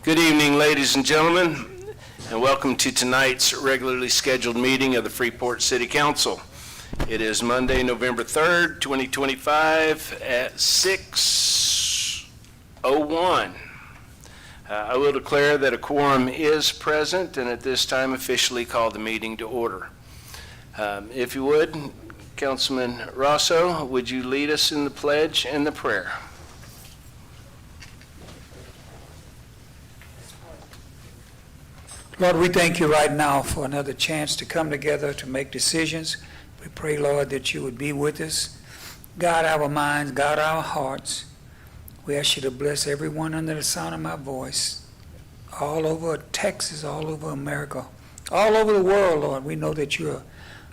Good evening, ladies and gentlemen, and welcome to tonight's regularly scheduled meeting of the Freeport City Council. It is Monday, November 3rd, 2025 at 6:01. I will declare that a quorum is present and at this time officially call the meeting to order. If you would, Councilman Rosso, would you lead us in the pledge and the prayer? Lord, we thank you right now for another chance to come together to make decisions. We pray, Lord, that you would be with us, guide our minds, guide our hearts. We ask you to bless everyone under the sound of my voice, all over Texas, all over America, all over the world, Lord. We know that you're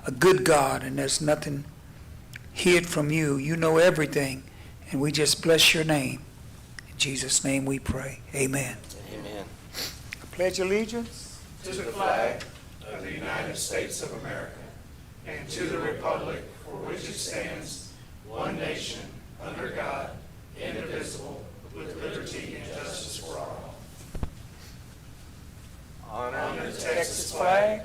a good God and there's nothing hid from you. You know everything, and we just bless your name. In Jesus' name we pray. Amen. Amen. I pledge allegiance to the flag of the United States of America and to the republic for which it stands, one nation, under God, indivisible, with liberty and justice for all. Honor the Texas flag.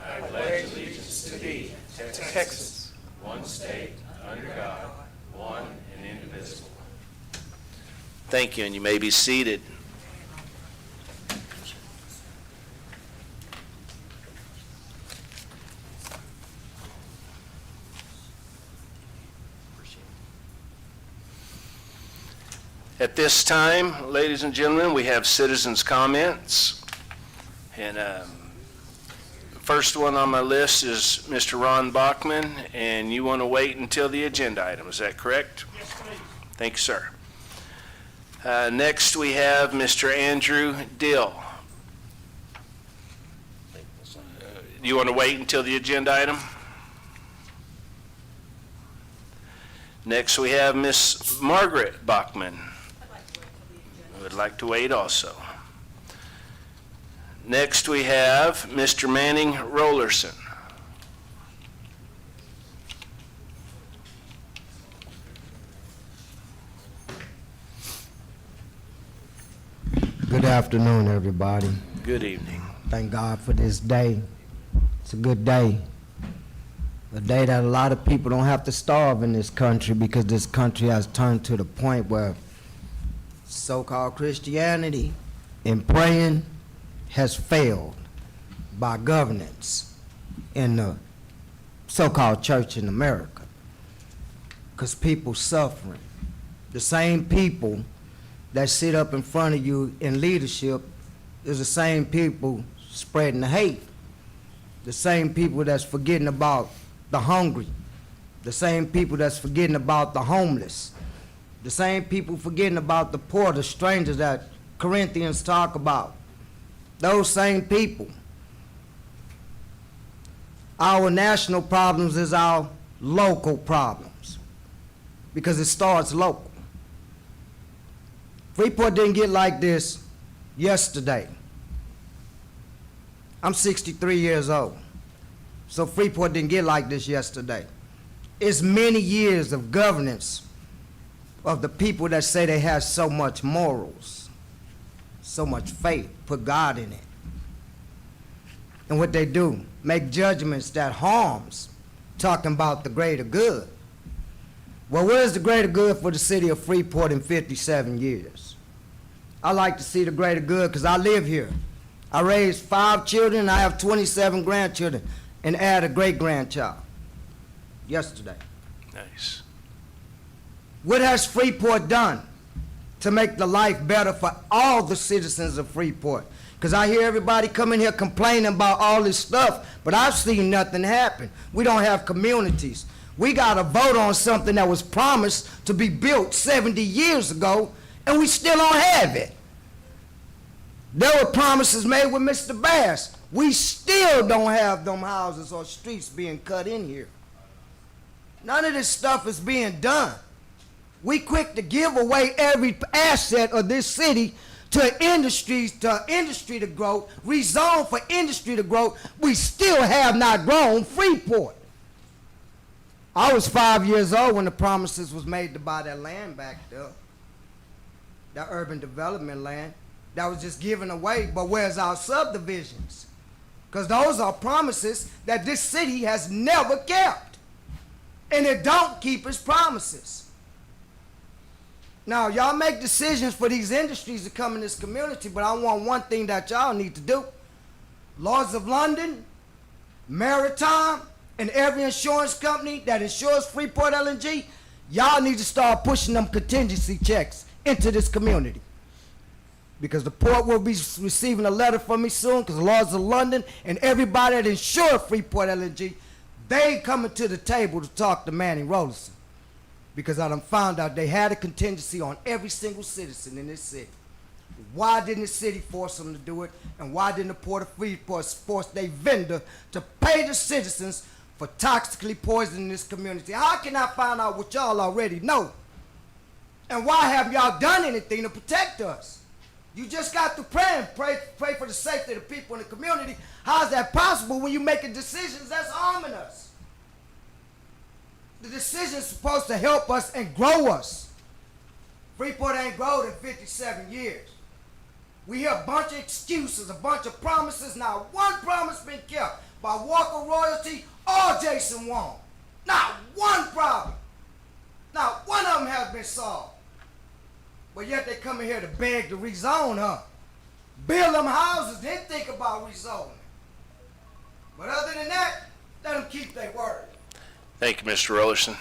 I pledge allegiance to thee, Texas, one state, under God, one and indivisible. Thank you, and you may be seated. At this time, ladies and gentlemen, we have citizens' comments. And first one on my list is Mr. Ron Bachman, and you want to wait until the agenda item. Is that correct? Yes, please. Thank you, sir. Next, we have Mr. Andrew Dill. Do you want to wait until the agenda item? Next, we have Miss Margaret Bachman. I would like to wait also. Next, we have Mr. Manning Rollerson. Good afternoon, everybody. Good evening. Thank God for this day. It's a good day. A day that a lot of people don't have to starve in this country because this country has turned to the point where so-called Christianity and praying has failed by governance in the so-called church in America. Because people suffering. The same people that sit up in front of you in leadership is the same people spreading the hate. The same people that's forgetting about the hungry. The same people that's forgetting about the homeless. The same people forgetting about the poor, the strangers that Corinthians talk about. Those same people. Our national problems is our local problems because it starts local. Freeport didn't get like this yesterday. I'm 63 years old, so Freeport didn't get like this yesterday. It's many years of governance of the people that say they have so much morals, so much faith, put God in it. And what they do, make judgments that harms, talking about the greater good. Well, what is the greater good for the city of Freeport in 57 years? I like to see the greater good because I live here. I raised 5 children, I have 27 grandchildren, and add a great-grandchild yesterday. Nice. What has Freeport done to make the life better for all the citizens of Freeport? Because I hear everybody coming here complaining about all this stuff, but I've seen nothing happen. We don't have communities. We got to vote on something that was promised to be built 70 years ago, and we still don't have it. There were promises made with Mr. Bass. We still don't have them houses or streets being cut in here. None of this stuff is being done. We quick to give away every asset of this city to industry to grow, rezone for industry to grow. We still have not grown Freeport. I was 5 years old when the promises was made to buy that land back there, that urban development land. that was just given away, but where's our subdivisions? Because those are promises that this city has never kept. And it don't keep its promises. Now, y'all make decisions for these industries to come in this community, but I want one thing that y'all need to do. Lords of London, Maritime, and every insurance company that insures Freeport LNG, y'all need to start pushing them contingency checks into this community. Because the port will be receiving a letter from me soon, because the Lords of London and everybody that insured Freeport LNG, they coming to the table to talk to Manny Rollerson. Because I done found out they had a contingency on every single citizen in this city. Why didn't the city force them to do it? And why didn't the Port of Freeport force their vendor to pay the citizens for toxically poisoning this community? How can I find out what y'all already know? And why haven't y'all done anything to protect us? You just got to pray for the safety of the people in the community. How is that possible when you're making decisions that's harming us? The decision's supposed to help us and grow us. Freeport ain't grown in 57 years. We hear a bunch of excuses, a bunch of promises. Not one promise been kept by Walker Royalty or Jason Wong. Not one problem. Not one of them has been solved. But yet they come in here to beg to rezone, huh? Build them houses, then think about rezoning. But other than that, let them keep their word. Thank you, Mr. Rollerson.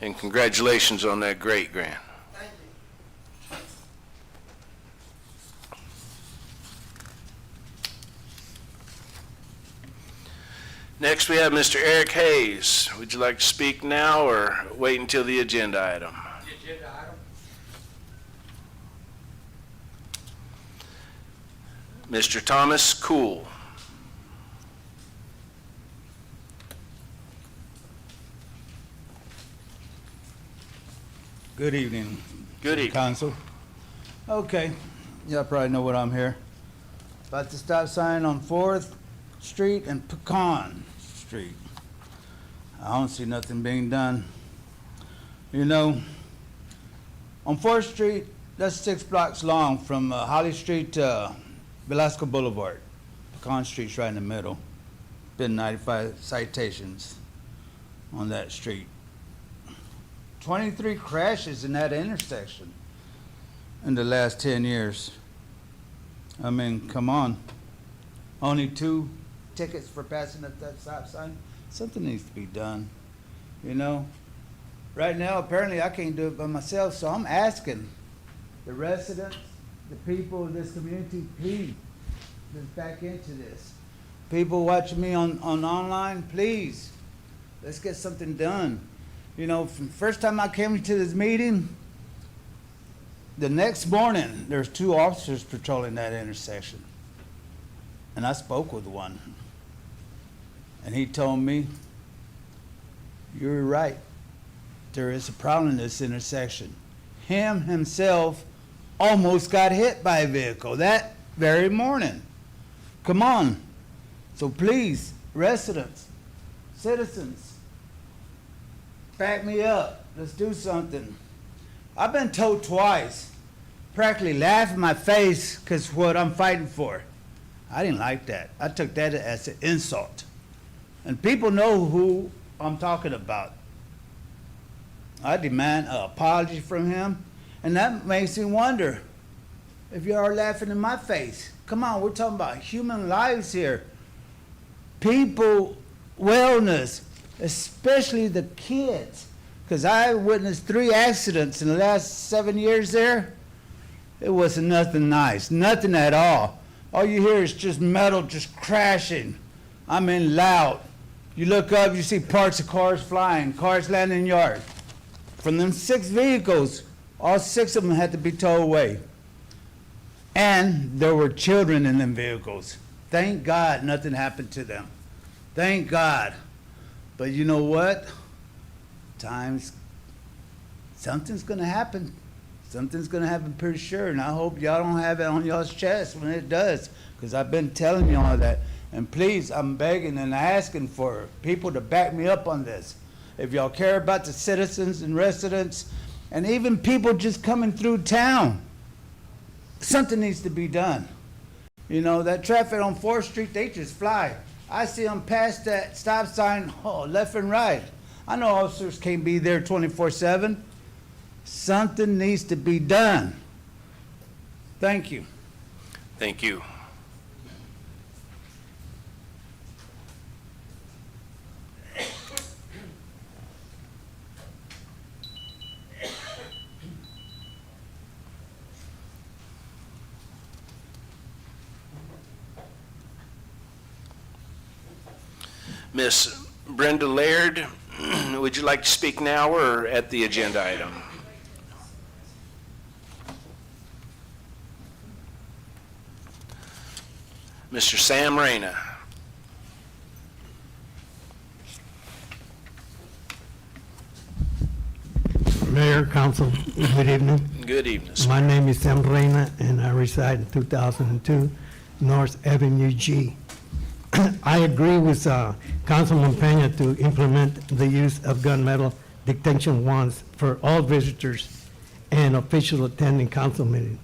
And congratulations on that great grant. Thank you. Next, we have Mr. Eric Hayes. Would you like to speak now or wait until the agenda item? The agenda item. Mr. Thomas Cool. Good evening. Good evening. Council. Okay, y'all probably know what I'm here. About the stop sign on 4th Street and Pecan Street. I don't see nothing being done. You know, on 4th Street, that's 6 blocks long from Holly Street to Velasco Boulevard. Pecan Street's right in the middle. Been 95 citations on that street. 23 crashes in that intersection in the last 10 years. I mean, come on. Only 2 tickets for passing up that stop sign. Something needs to be done, you know. Right now, apparently I can't do it by myself, so I'm asking the residents, the people of this community, please, let's back into this. People watching me on online, please, let's get something done. You know, from the first time I came to this meeting, the next morning, there's 2 officers patrolling that intersection. And I spoke with one. And he told me, you're right. There is a problem in this intersection. Him himself almost got hit by a vehicle that very morning. Come on. So please, residents, citizens, back me up. Let's do something. I've been told twice, practically laugh in my face because what I'm fighting for. I didn't like that. I took that as an insult. And people know who I'm talking about. I demand an apology from him, and that makes me wonder if you are laughing in my face. Come on, we're talking about human lives here. People, wellness, especially the kids. Because I witnessed 3 accidents in the last 7 years there. It wasn't nothing nice, nothing at all. All you hear is just metal just crashing. I mean loud. You look up, you see parts of cars flying, cars landing in yard. From them 6 vehicles, all 6 of them had to be towed away. And there were children in them vehicles. Thank God nothing happened to them. Thank God. But you know what? Something's gonna happen. Something's gonna happen pretty sure, and I hope y'all don't have it on y'all's chest when it does, because I've been telling y'all that. And please, I'm begging and asking for people to back me up on this. If y'all care about the citizens and residents, And even people just coming through town. Something needs to be done. You know, that traffic on 4th Street, they just fly. I see them pass that stop sign, left and right. I know officers can't be there 24/7. Something needs to be done. Thank you. Thank you. Miss Brenda Laird, would you like to speak now or at the agenda item? Mr. Sam Reyna. Mayor, Council, good evening. Good evening, sir. My name is Sam Reyna, and I reside in 2002 North Avenue G. I agree with Councilman Peña to implement the use of gunmetal detection wands for all visitors and officials attending council meetings.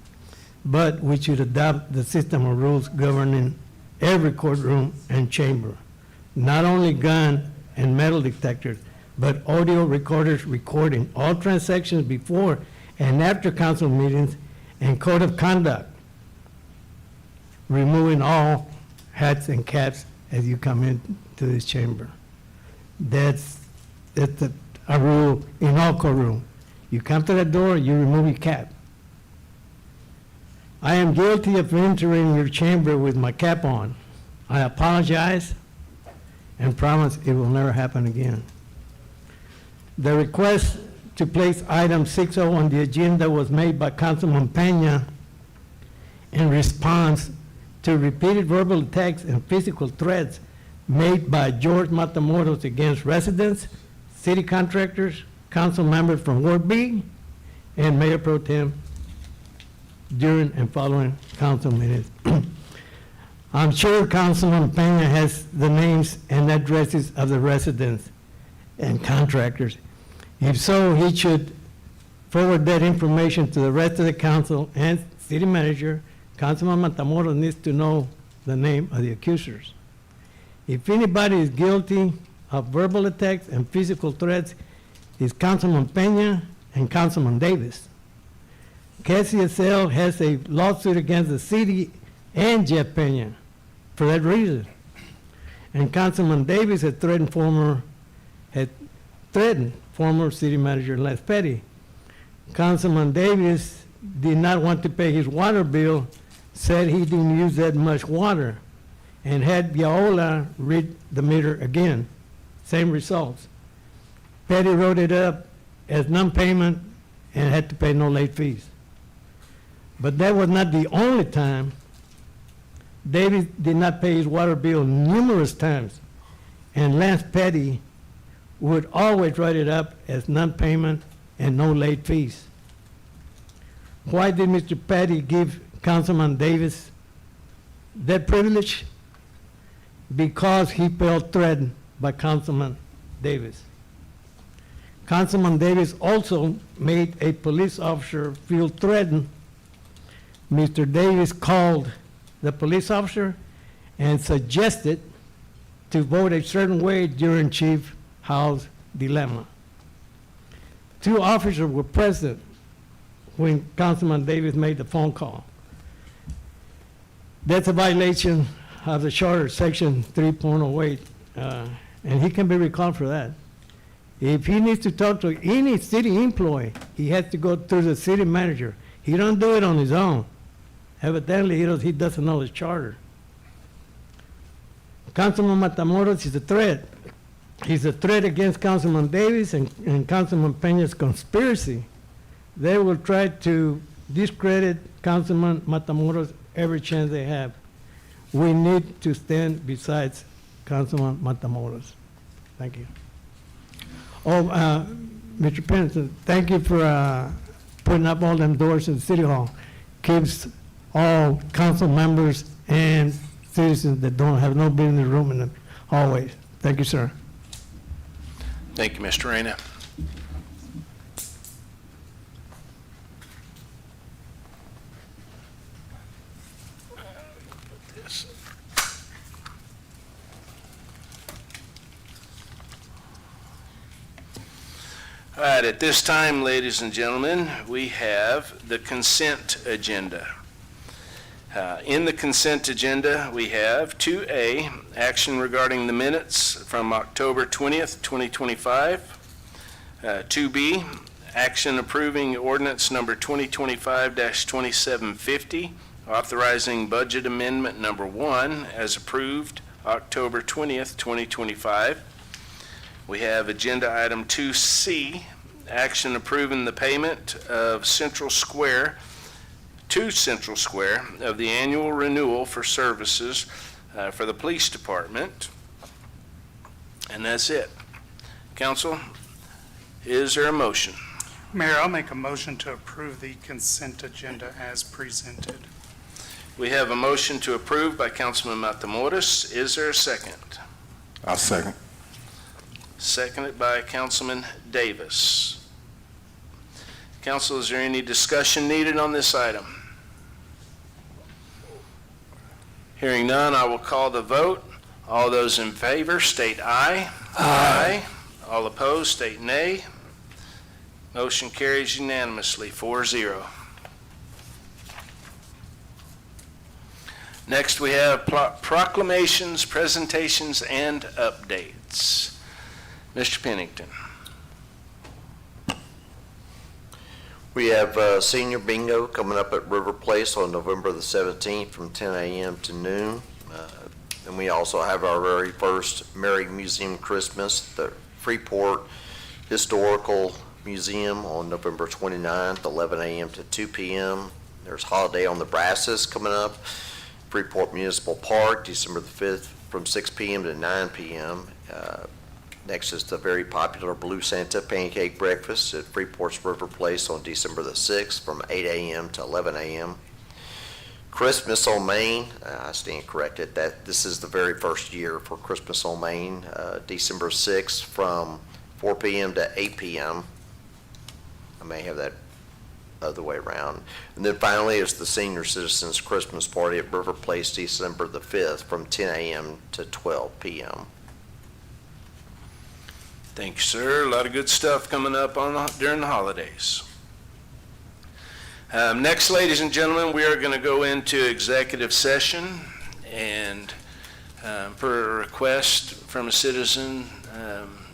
But we should adopt the system of rules governing every courtroom and chamber. Not only gun and metal detectors, but audio recorders recording all transactions before and after council meetings, and code of conduct, removing all hats and caps as you come into this chamber. That's a rule in all courtrooms. You come to the door, you remove your cap. I am guilty of entering your chamber with my cap on. I apologize and promise it will never happen again. The request to place item 6.0 on the agenda was made by Councilman Peña in response to repeated verbal attacks and physical threats made by George Matamoros against residents, city contractors, council members from Ward B, and Mayor Pro Tem during and following council meetings. I'm sure Councilman Peña has the names and addresses of the residents and contractors. If so, he should forward that information to the rest of the council and city manager. Councilman Matamoros needs to know the name of the accusers. If anybody is guilty of verbal attacks and physical threats, it's Councilman Peña and Councilman Davis. KCSL has a lawsuit against the city and Jeff Peña for that reason. And Councilman Davis had threatened former city manager Les Petty. Councilman Davis did not want to pay his water bill, said he didn't use that much water, and had Viola read the meter again. Same results. Petty wrote it up as non-payment and had to pay no late fees. But that was not the only time. Davis did not pay his water bill numerous times, and Lance Petty would always write it up as non-payment and no late fees. Why did Mr. Petty give Councilman Davis that privilege? Because he felt threatened by Councilman Davis. Councilman Davis also made a police officer feel threatened. Mr. Davis called the police officer and suggested to vote a certain way during Chief Howe's dilemma. Two officers were present when Councilman Davis made the phone call. That's a violation of the charter, section 3.08, and he can be recalled for that. If he needs to talk to any city employee, he has to go through the city manager. He don't do it on his own. Evidently, he doesn't know his charter. Councilman Matamoros is a threat. He's a threat against Councilman Davis and Councilman Peña's conspiracy. They will try to discredit Councilman Matamoros every chance they have. We need to stand beside Councilman Matamoros. Thank you. Oh, Mr. Pennington, thank you for putting up all them doors in City Hall. Keeps all council members and citizens that don't have no business room in the hallways. Thank you, sir. Thank you, Mr. Reyna. All right, at this time, ladies and gentlemen, we have the consent agenda. In the consent agenda, we have 2A, action regarding the minutes from October 20th, 2025. 2B, action approving ordinance number 2025-2750, authorizing budget amendment number 1 as approved October 20th, 2025. We have agenda item 2C, action approving the payment of Central Square to Central Square of the annual renewal for services for the police department. And that's it. Council, is there a motion? Mayor, I'll make a motion to approve the consent agenda as presented. We have a motion to approve by Councilman Matamoros. Is there a second? I'll second. Seconded by Councilman Davis. Council, is there any discussion needed on this item? Hearing none, I will call the vote. All those in favor state aye. Aye. All opposed state nay. Motion carries unanimously, 4-0. Next, we have proclamations, presentations, and updates. Mr. Pennington. We have senior bingo coming up at River Place on November the 17th from 10 a.m. to noon. And we also have our very first Merry Museum Christmas, the Freeport Historical Museum on November 29th, 11 a.m. to 2 p.m. There's Holiday on the Brasses coming up, Freeport Municipal Park, December the 5th from 6 p.m. to 9 p.m. Next is the very popular Blue Santa Pancake Breakfast at Freeport's River Place on December the 6th from 8 a.m. to 11 a.m. Christmas on Main, I stand corrected, that this is the very first year for Christmas on Main, December 6th from 4 p.m. to 8 p.m. I may have that other way around. And then finally is the Senior Citizens Christmas Party at River Place, December the 5th from 10 a.m. to 12 p.m. Thank you, sir. A lot of good stuff coming up during the holidays. Next, ladies and gentlemen, we are going to go into executive session, and per request from a citizen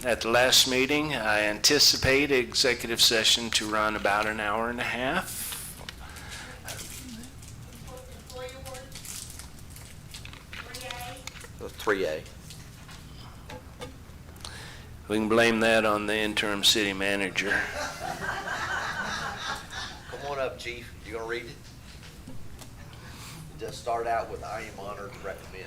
at the last meeting, I anticipate executive session to run about an hour and a half. 3A. We can blame that on the interim city manager. Come on up, Chief. You gonna read it? Just start out with I am honored to recommend.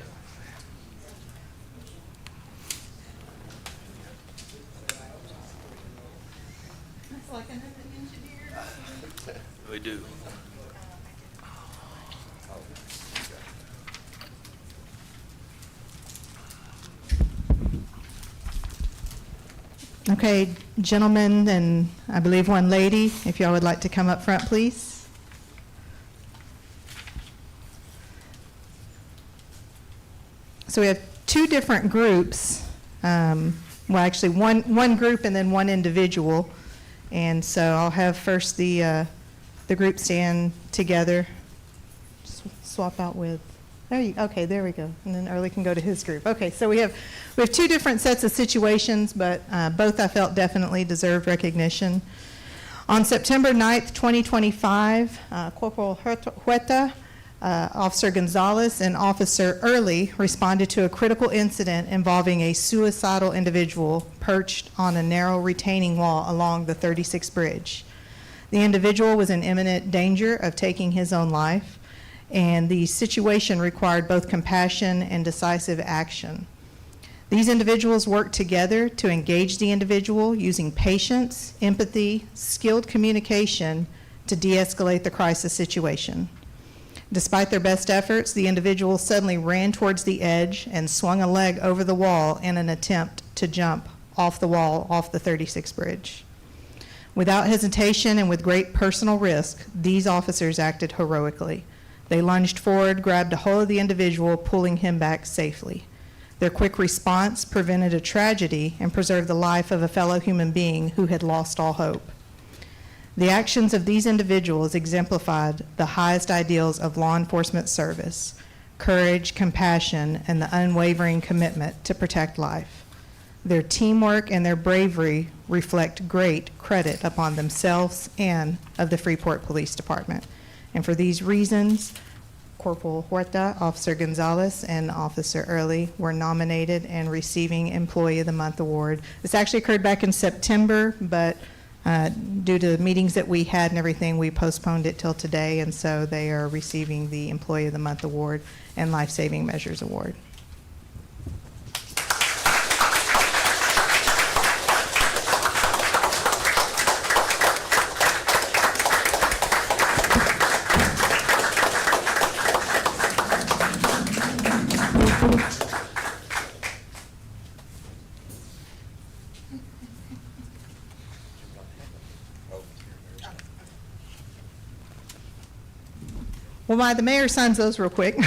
It's like an engineer. We do. Okay, gentlemen, and I believe one lady, if y'all would like to come up front, please. So we have two different groups. Well, actually, one group and then one individual. And so I'll have first the group stand together. Swap out with. Okay, there we go. And then Early can go to his group. Okay, so we have two different sets of situations, but both I felt definitely deserved recognition. On September 9th, 2025, Corporal Huerta, Officer Gonzalez, and Officer Early responded to a critical incident involving a suicidal individual perched on a narrow retaining wall along the 36th Bridge. The individual was in imminent danger of taking his own life, and the situation required both compassion and decisive action. These individuals worked together to engage the individual using patience, empathy, skilled communication to de-escalate the crisis situation. Despite their best efforts, the individual suddenly ran towards the edge and swung a leg over the wall in an attempt to jump off the wall off the 36th Bridge. Without hesitation and with great personal risk, these officers acted heroically. They lunged forward, grabbed a hold of the individual, pulling him back safely. Their quick response prevented a tragedy and preserved the life of a fellow human being who had lost all hope. The actions of these individuals exemplified the highest ideals of law enforcement service: courage, compassion, and the unwavering commitment to protect life. Their teamwork and their bravery reflect great credit upon themselves and of the Freeport Police Department. And for these reasons, Corporal Huerta, Officer Gonzalez, and Officer Early were nominated and receiving Employee of the Month award. This actually occurred back in September, but due to the meetings that we had and everything, we postponed it till today, and so they are receiving the Employee of the Month award and Life Saving Measures award. Well, the mayor signs those real quick,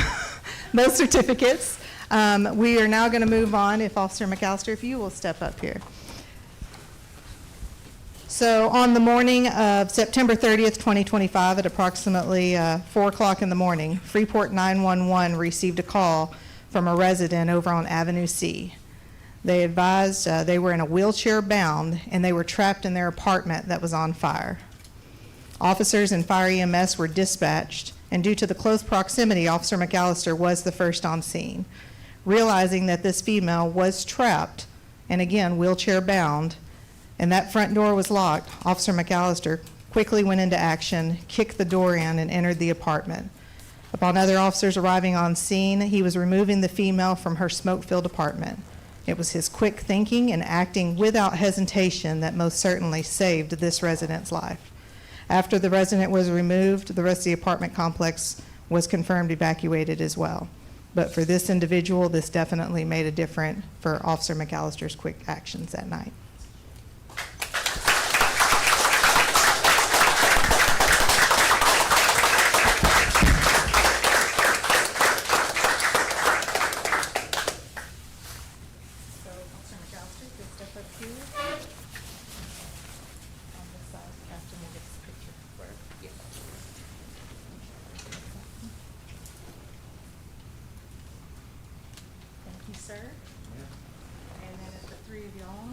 those certificates. We are now going to move on. If Officer McAllister, if you will step up here. So on the morning of September 30th, 2025, at approximately 4 o'clock in the morning, Freeport 911 received a call from a resident over on Avenue C. They advised they were in a wheelchair bound and they were trapped in their apartment that was on fire. Officers and fire EMS were dispatched, and due to the close proximity, Officer McAllister was the first on scene. Realizing that this female was trapped, and again, wheelchair bound, and that front door was locked, Officer McAllister quickly went into action, kicked the door in, and entered the apartment. Upon other officers arriving on scene, he was removing the female from her smoke-filled apartment. It was his quick thinking and acting without hesitation that most certainly saved this resident's life. After the resident was removed, the rest of the apartment complex was confirmed evacuated as well. But for this individual, this definitely made a difference for Officer McAllister's quick actions that night. So, Officer McAllister, please step up here. On this side, Captain will get this picture. Where? Yeah. Thank you, sir. And then at the three of y'all.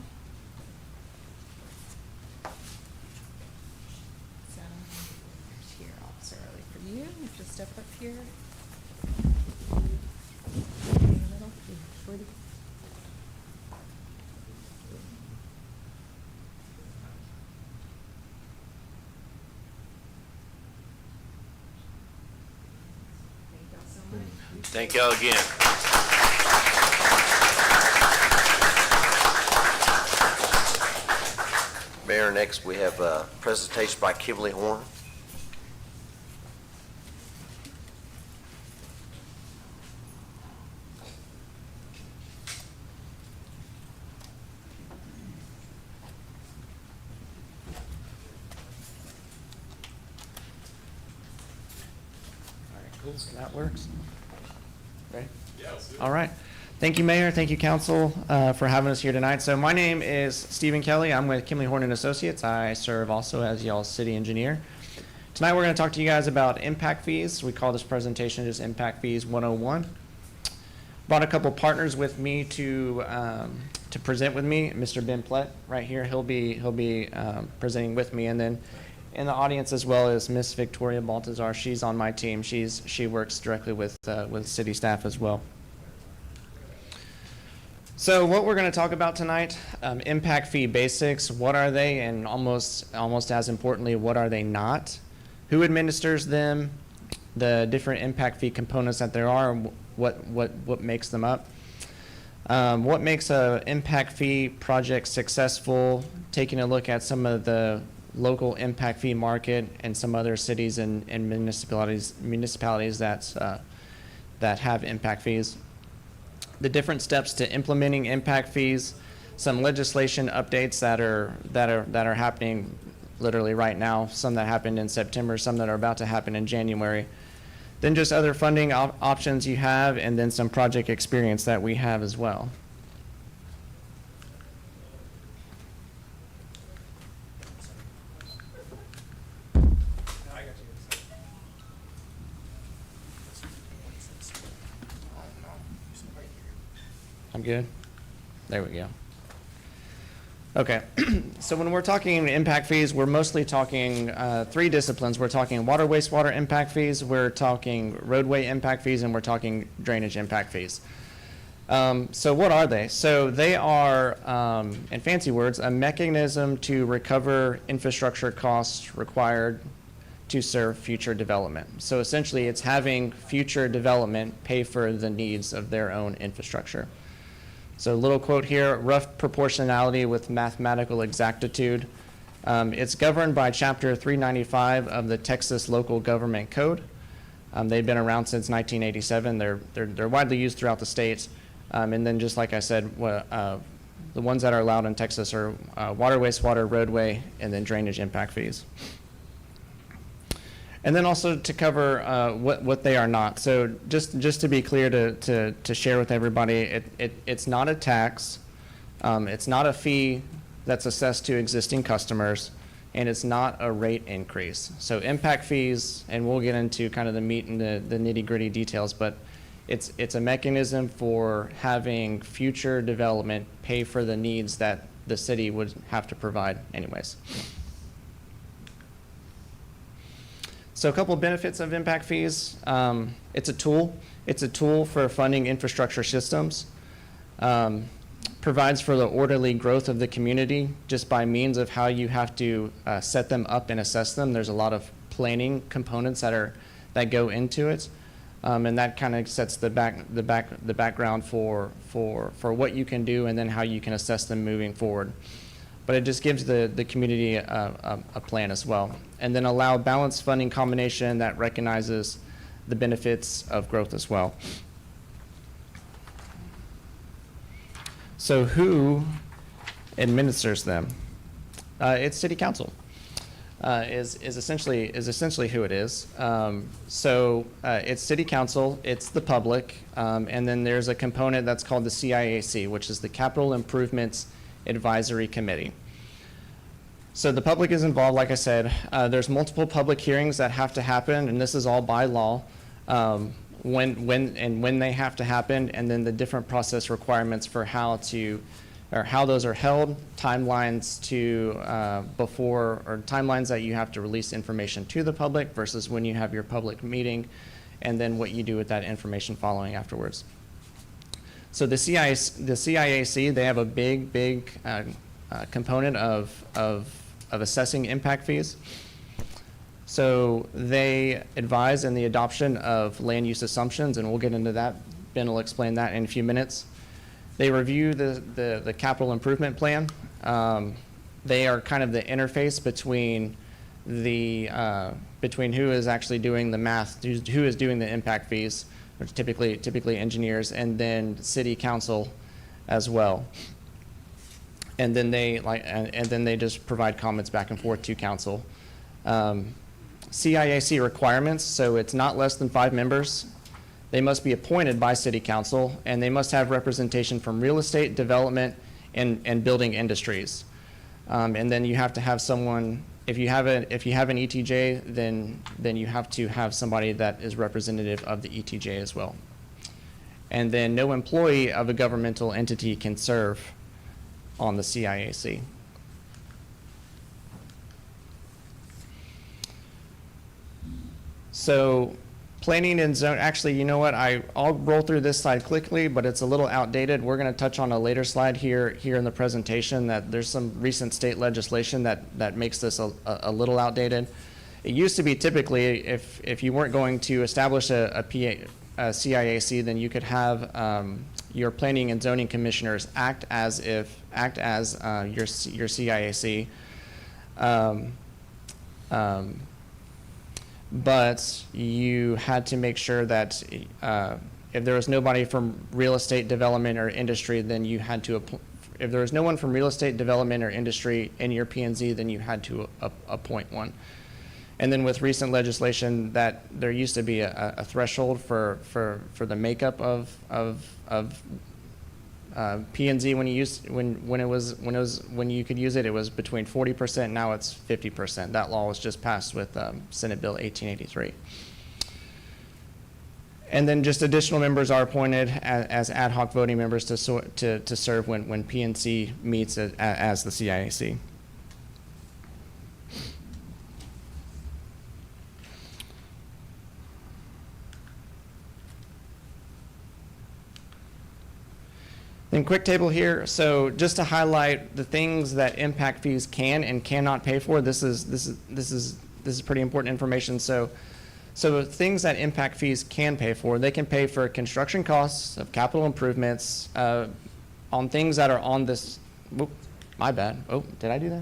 So, here, Officer Early for you. If you'll step up here. In the middle. Shorty. Thank y'all so much. Thank y'all again. Mayor, next we have a presentation by Kimberly Horn. All right, cool, so that works. Ready? Yes. All right. Thank you, Mayor. Thank you, Council, for having us here tonight. So my name is Stephen Kelly. I'm with Kimley Horn & Associates. I serve also as y'all's city engineer. Tonight we're going to talk to you guys about impact fees. We call this presentation just Impact Fees 101. Brought a couple partners with me to present with me. Mr. Ben Plett right here. He'll be presenting with me, and then in the audience as well as Miss Victoria Baltazar. She's on my team. She works directly with city staff as well. So what we're going to talk about tonight, impact fee basics. What are they, and almost as importantly, what are they not? Who administers them? The different impact fee components that there are. What makes them up? What makes a impact fee project successful? Taking a look at some of the local impact fee market and some other cities and municipalities that have impact fees. The different steps to implementing impact fees, some legislation updates that are happening literally right now, some that happened in September, some that are about to happen in January. Then just other funding options you have, and then some project experience that we have as well. I'm good? There we go. Okay, so when we're talking impact fees, we're mostly talking three disciplines. We're talking water, wastewater impact fees, we're talking roadway impact fees, and we're talking drainage impact fees. So what are they? So they are, in fancy words, a mechanism to recover infrastructure costs required to serve future development. So essentially, it's having future development pay for the needs of their own infrastructure. So a little quote here, rough proportionality with mathematical exactitude. It's governed by Chapter 395 of the Texas Local Government Code. They've been around since 1987. They're widely used throughout the state. And then just like I said, the ones that are allowed in Texas are water, wastewater, roadway, and then drainage impact fees. And then also to cover what they are not. So just to be clear, to share with everybody, it's not a tax, it's not a fee that's assessed to existing customers, and it's not a rate increase. So impact fees, and we'll get into kind of the meat and the nitty-gritty details, but it's a mechanism for having future development pay for the needs that the city would have to provide anyways. So a couple of benefits of impact fees. It's a tool. It's a tool for funding infrastructure systems. Provides for the orderly growth of the community just by means of how you have to set them up and assess them. There's a lot of planning components that go into it, and that kind of sets the background for what you can do and then how you can assess them moving forward. But it just gives the community a plan as well. And then allow balanced funding combination that recognizes the benefits of growth as well. So who administers them? It's City Council. Is essentially who it is. It's City Council, it's the public, and then there's a component that's called the CIAC, which is the Capital Improvements Advisory Committee. So the public is involved, like I said. There's multiple public hearings that have to happen, and this is all by law, when they have to happen, and then the different process requirements for how those are held, timelines timelines that you have to release information to the public versus when you have your public meeting, and then what you do with that information following afterwards. So the CIAC, they have a big component of assessing impact fees. So they advise in the adoption of land use assumptions, and we'll get into that. Ben will explain that in a few minutes. They review the capital improvement plan. They are kind of the interface between who is actually doing the math, who is doing the impact fees, which typically engineers, and then City Council as well. And then they just provide comments back and forth to council. CIAC requirements, so it's not less than 5 members. They must be appointed by City Council, and they must have representation from real estate, development, and building industries. And then you have to have someone, if you have an ETJ, then you have to have somebody that is representative of the ETJ as well. And then no employee of a governmental entity can serve on the CIAC. So planning and zone, actually, you know what, I'll roll through this slide quickly, but it's a little outdated. We're going to touch on a later slide here in the presentation that there's some recent state legislation that makes this a little outdated. It used to be typically if you weren't going to establish a CIAC, then you could have your planning and zoning commissioners act as your CIAC. But you had to make sure that if there was nobody from real estate development or industry, then you had to, if there was no one from real estate development or industry in your P&Z, then you had to appoint one. And then with recent legislation, that there used to be a threshold for the makeup of P and Z when you could use it. It was between 40%. Now it's 50%. That law was just passed with Senate Bill 1883. And then just additional members are appointed as ad hoc voting members to serve when PNC meets as the CIAC. Then quick table here. So just to highlight the things that impact fees can and cannot pay for. This is pretty important information. So things that impact fees can pay for, they can pay for construction costs of capital improvements on things that are on this. Whoop, my bad. Oh, did I do that?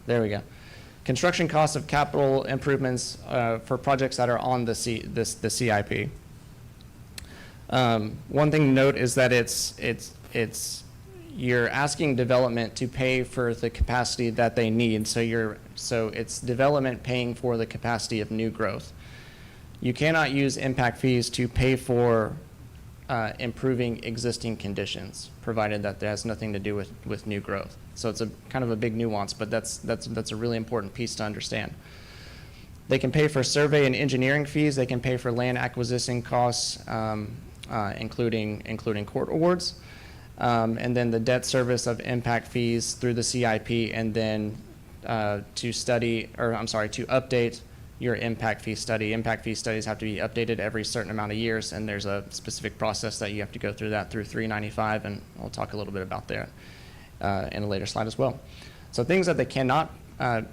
There we go. Construction costs of capital improvements for projects that are on the CIP. One thing to note is that you're asking development to pay for the capacity that they need. So it's development paying for the capacity of new growth. You cannot use impact fees to pay for improving existing conditions, provided that that has nothing to do with new growth. So it's a kind of a big nuance, but that's a really important piece to understand. They can pay for survey and engineering fees. They can pay for land acquisition costs, including court awards, and then the debt service of impact fees through the CIP, and then to update your impact fee study. Impact fee studies have to be updated every certain amount of years, and there's a specific process that you have to go through that through 395, and I'll talk a little bit about that in a later slide as well. So things that they cannot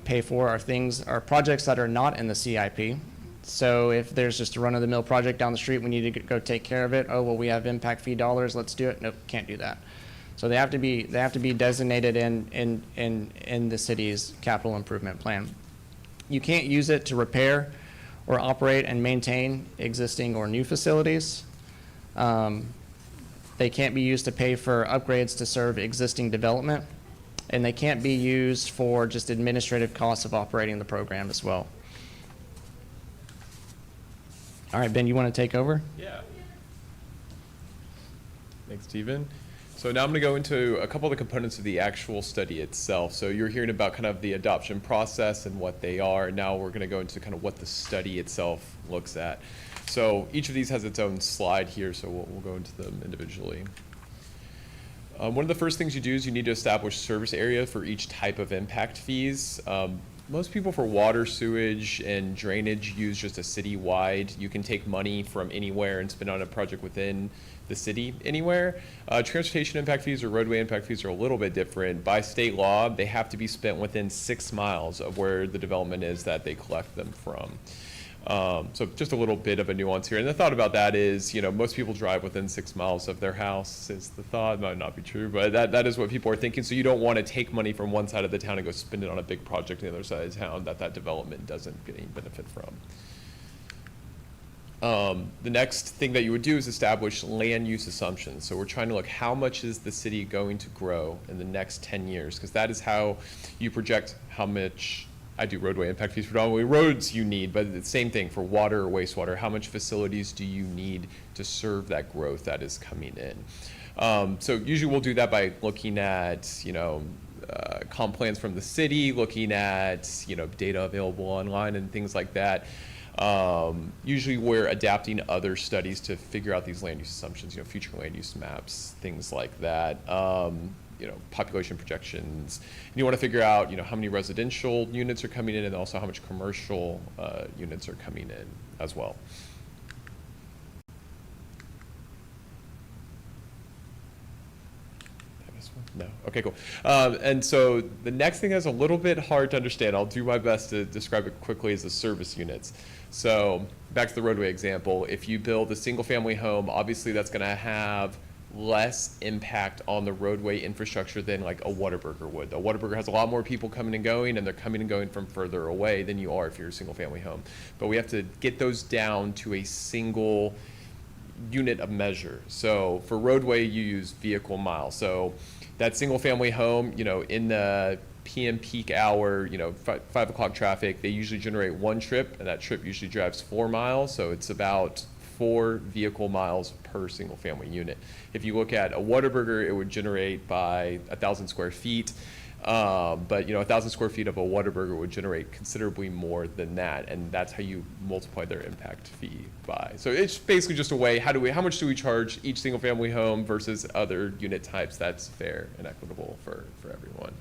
pay for are projects that are not in the CIP. So if there's just a run-of-the-mill project down the street, we need to go take care of it. Oh, well, we have impact fee dollars, let's do it. Nope, can't do that. So they have to be designated in the city's capital improvement plan. You can't use it to repair or operate and maintain existing or new facilities. They can't be used to pay for upgrades to serve existing development, and they can't be used for just administrative costs of operating the program as well. All right, Ben, you want to take over? Yeah. Thanks, Stephen. So now I'm going to go into a couple of the components of the actual study itself. So you're hearing about kind of the adoption process and what they are. Now we're going to go into kind of what the study itself looks at. So each of these has its own slide here, so we'll go into them individually. One of the first things you do is you need to establish service area for each type of impact fees. Most people for water, sewage, and drainage use just a city-wide. You can take money from anywhere and spend on a project within the city anywhere. Transportation impact fees or roadway impact fees are a little bit different. By state law, they have to be spent within 6 miles of where the development is that they collect them from. So just a little bit of a nuance here. And the thought about that is, most people drive within 6 miles of their house is the thought. It might not be true, but that is what people are thinking. So you don't want to take money from one side of the town and go spend it on a big project on the other side of town that development doesn't get any benefit from. The next thing that you would do is establish land use assumptions. So we're trying to look how much is the city going to grow in the next 10 years, because that is how you project how much. I do roadway impact fees predominantly. Roads you need, but the same thing for water or wastewater. How much facilities do you need to serve that growth that is coming in? So usually we'll do that by looking at, comp plans from the city, looking at, data available online and things like that. Usually we're adapting other studies to figure out these land use assumptions, future land use maps, things like that. Population projections. And you want to figure out, how many residential units are coming in and also how much commercial units are coming in as well. Did I miss one? No. Okay, cool. And so the next thing that's a little bit hard to understand, I'll do my best to describe it quickly, is the service units. So back to the roadway example, if you build a single family home, obviously that's going to have less impact on the roadway infrastructure than like a Whataburger would. A Whataburger has a lot more people coming and going, and they're coming and going from further away than you are if you're a single family home. But we have to get those down to a single unit of measure. So for roadway, you use vehicle miles. So that single family home, in the PM peak hour, 5 o'clock traffic, they usually generate one trip, and that trip usually drives 4 miles, so it's about 4 vehicle miles per single family unit. If you look at a Whataburger, it would generate by 1,000 square feet. But 1,000 square feet of a Whataburger would generate considerably more than that, and that's how you multiply their impact fee by. So it's basically just a way, how much do we charge each single family home versus other unit types that's fair and equitable for everyone.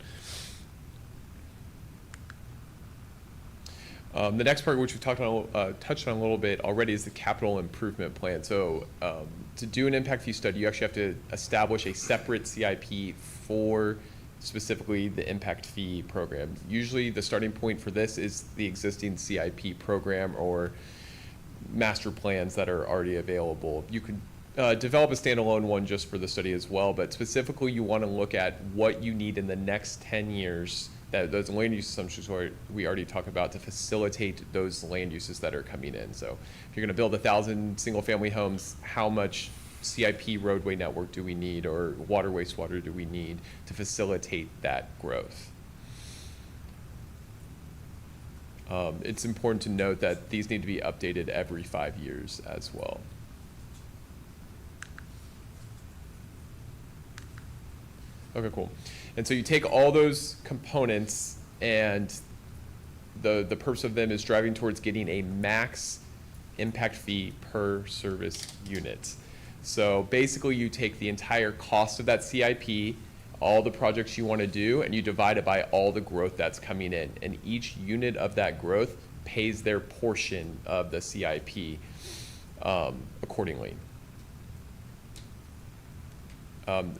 The next part, which we touched on a little bit already, is the capital improvement plan. So to do an impact fee study, you actually have to establish a separate CIP for specifically the impact fee program. Usually the starting point for this is the existing CIP program or master plans that are already available. You could develop a standalone one just for the study as well, but specifically you want to look at what you need in the next 10 years, that those land use assumptions we already talked about, to facilitate those land uses that are coming in. So if you're going to build 1,000 single family homes, how much CIP roadway network do we need, or water wastewater do we need to facilitate that growth? It's important to note that these need to be updated every 5 years as well. Okay, cool. And so you take all those components, and the purpose of them is driving towards getting a max impact fee per service unit. So basically you take the entire cost of that CIP, all the projects you want to do, and you divide it by all the growth that's coming in. And each unit of that growth pays their portion of the CIP accordingly.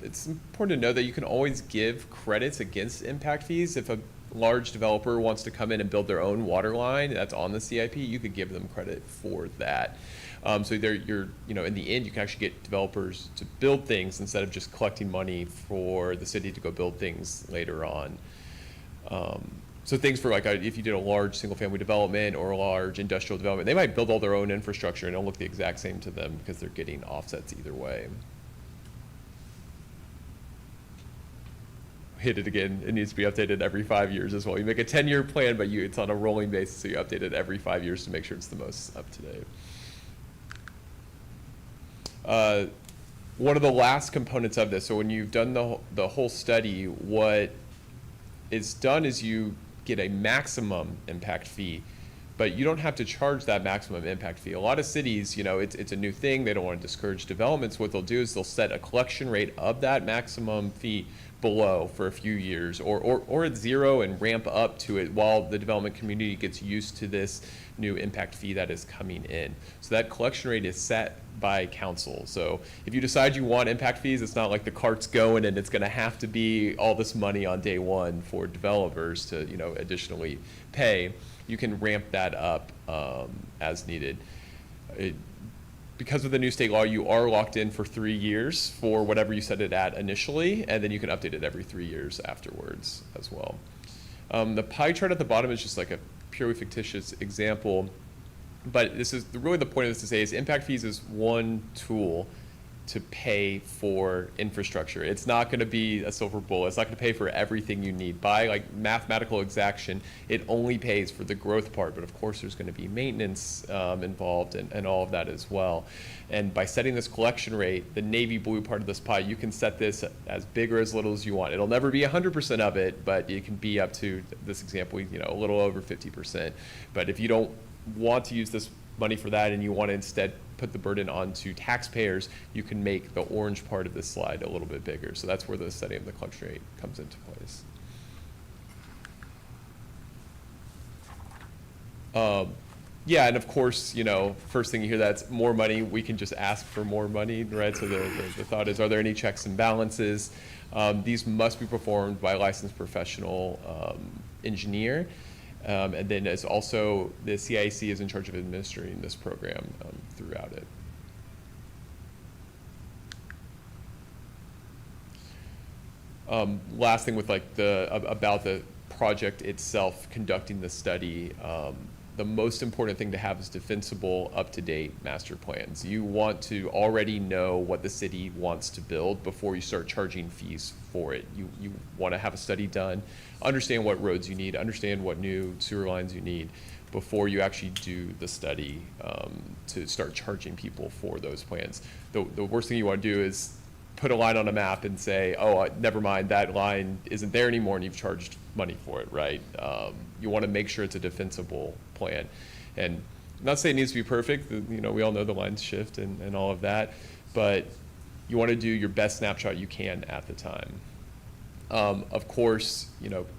It's important to know that you can always give credits against impact fees. If a large developer wants to come in and build their own water line that's on the CIP, you could give them credit for that. So you're, in the end, you can actually get developers to build things instead of just collecting money for the city to go build things later on. So things for if you did a large single family development or a large industrial development, they might build all their own infrastructure and it'll look the exact same to them because they're getting offsets either way. Hit it again, it needs to be updated every 5 years as well. You make a 10-year plan, but it's on a rolling basis, so you update it every 5 years to make sure it's the most up to date. One of the last components of this, so when you've done the whole study, what is done is you get a maximum impact fee, but you don't have to charge that maximum impact fee. A lot of cities, it's a new thing, they don't want to discourage developments. What they'll do is they'll set a collection rate of that maximum fee below for a few years, or at zero, and ramp up to it while the development community gets used to this new impact fee that is coming in. So that collection rate is set by council. So if you decide you want impact fees, it's not like the cart's going and it's going to have to be all this money on day one for developers to additionally pay. You can ramp that up as needed. Because of the new state law, you are locked in for 3 years for whatever you set it at initially, and then you can update it every 3 years afterwards as well. The pie chart at the bottom is just like a purely fictitious example, but this is really the point of this to say is impact fees is one tool to pay for infrastructure. It's not going to be a silver bullet. It's not going to pay for everything you need. By mathematical exaction, it only pays for the growth part, but of course there's going to be maintenance involved and all of that as well. And by setting this collection rate, the navy blue part of this pie, you can set this as big or as little as you want. It'll never be 100% of it, but it can be up to, this example, a little over 50%. But if you don't want to use this money for that and you want to instead put the burden onto taxpayers, you can make the orange part of this slide a little bit bigger. So that's where the setting of the collection rate comes into place. Yeah, and of course, first thing you hear, that's more money, we can just ask for more money, right? So the thought is, are there any checks and balances? These must be performed by a licensed professional engineer. And then it's also, the CIC is in charge of administering this program throughout it. Last thing with about the project itself, conducting the study, the most important thing to have is defensible, up-to-date master plans. You want to already know what the city wants to build before you start charging fees for it. You want to have a study done, understand what roads you need, understand what new sewer lines you need before you actually do the study to start charging people for those plans. The worst thing you want to do is put a line on a map and say, oh, never mind, that line isn't there anymore, and you've charged money for it, right? You want to make sure it's a defensible plan. And I'm not saying it needs to be perfect, we all know the lines shift and all of that, but you want to do your best snapshot you can at the time. Of course,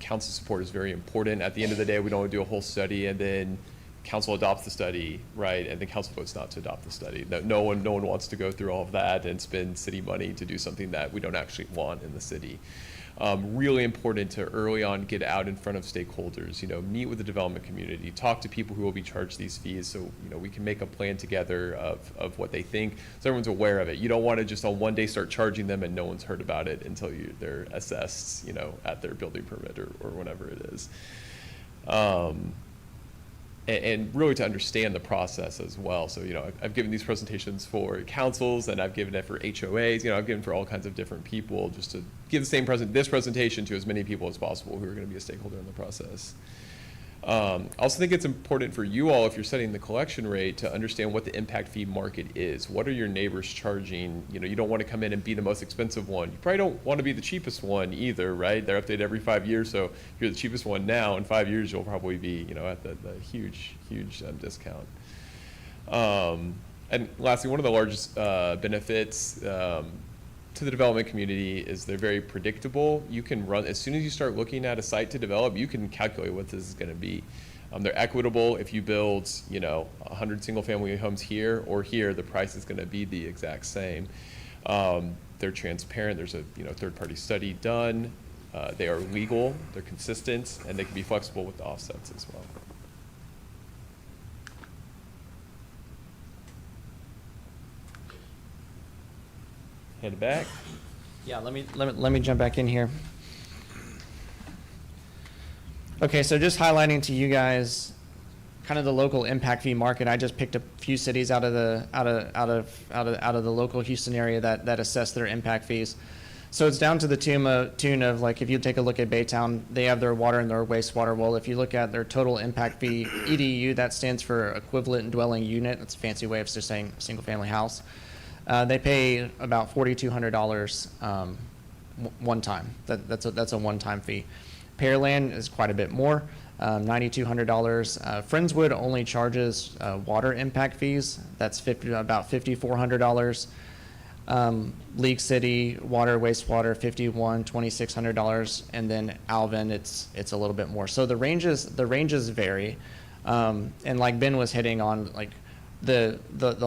council support is very important. At the end of the day, we don't want to do a whole study and then council adopts the study, right, and the council votes not to adopt the study. No one wants to go through all of that and spend city money to do something that we don't actually want in the city. Really important to early on get out in front of stakeholders, meet with the development community, talk to people who will be charged these fees so, we can make a plan together of what they think so everyone's aware of it. You don't want to just on one day start charging them and no one's heard about it until they're assessed, at their building permit or whatever it is. And really to understand the process as well. So, I've given these presentations for councils and I've given it for HOAs, I've given for all kinds of different people just to give this presentation to as many people as possible who are going to be a stakeholder in the process. I also think it's important for you all, if you're setting the collection rate, to understand what the impact fee market is. What are your neighbors charging? You don't want to come in and be the most expensive one. You probably don't want to be the cheapest one either, right? They're updated every 5 years, so if you're the cheapest one now, in 5 years you'll probably be, at the huge discount. And lastly, one of the largest benefits to the development community is they're very predictable. You can run, as soon as you start looking at a site to develop, you can calculate what this is going to be. They're equitable. If you build, 100 single-family homes here or here, the price is going to be the exact same. They're transparent. There's a third-party study done. They are legal. They're consistent, and they can be flexible with the offsets as well. Hand it back. Yeah, let me jump back in here. Okay, so just highlighting to you guys kind of the local impact fee market. I just picked a few cities out of the local Houston area that assess their impact fees. So it's down to the tune of like, if you take a look at Baytown, they have their water and their wastewater. Well, if you look at their total impact fee, EDU, that stands for equivalent dwelling unit. That's a fancy way of just saying single family house. They pay about $4,200 one time. That's a one-time fee. Pearland is quite a bit more, $9,200. Friendswood only charges water impact fees. That's about $5,400. League City water, wastewater, $2,600, and then Alvin, it's a little bit more. So the ranges vary, and like Ben was hitting on, like. The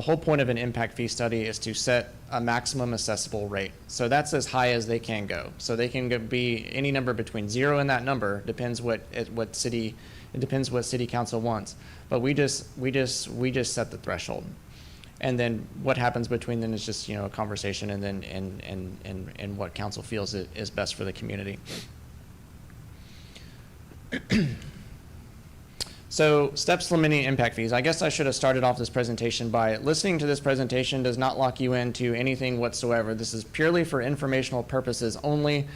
whole point of an impact fee study is to set a maximum assessable rate. So that's as high as they can go. So they can be any number between 0 and that number, depends what city council wants. But we just set the threshold. And then what happens between them is just, a conversation and then and what council feels is best for the community. So steps limiting impact fees. I guess I should have started off this presentation by listening to this presentation does not lock you into anything whatsoever. This is purely for informational purposes only.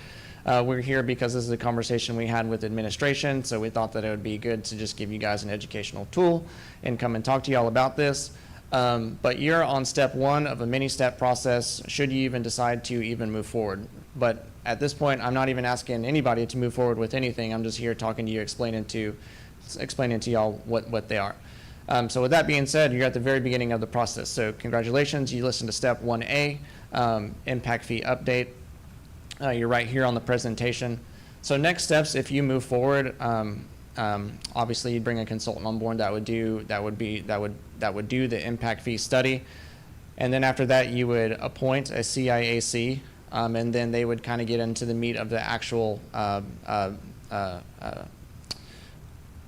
We're here because this is a conversation we had with administration, so we thought that it would be good to just give you guys an educational tool and come and talk to y'all about this. But you're on step 1 of a mini-step process should you even decide to even move forward. But at this point, I'm not even asking anybody to move forward with anything. I'm just here talking to you, explaining to y'all what they are. So with that being said, you're at the very beginning of the process. So congratulations, you listened to step 1A, impact fee update. You're right here on the presentation. So next steps, if you move forward, obviously you'd bring a consultant on board that would do the impact fee study. And then after that, you would appoint a CIAC, and then they would kind of get into the meat of the actual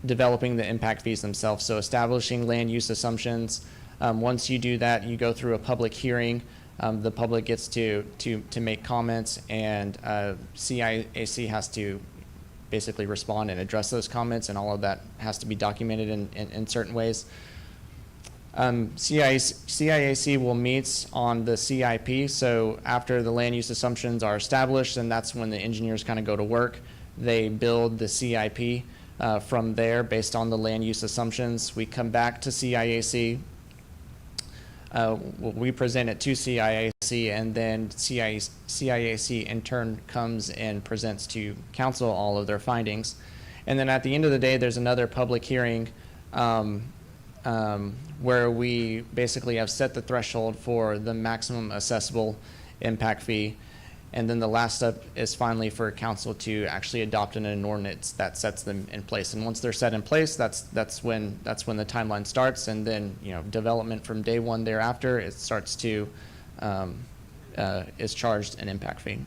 developing the impact fees themselves. So establishing land use assumptions. Once you do that, you go through a public hearing. The public gets to make comments, and CIAC has to basically respond and address those comments, and all of that has to be documented in certain ways. CIAC will meet on the CIP, so after the land use assumptions are established, and that's when the engineers kind of go to work. They build the CIP from there based on the land use assumptions. We come back to CIAC. We present it to CIAC, and then CIAC in turn comes and presents to council all of their findings. And then at the end of the day, there's another public hearing where we basically have set the threshold for the maximum assessable impact fee. And then the last step is finally for council to actually adopt an ordinance that sets them in place. And once they're set in place, that's when the timeline starts. And then, you know, development from day one thereafter, it starts to is charged an impact fee.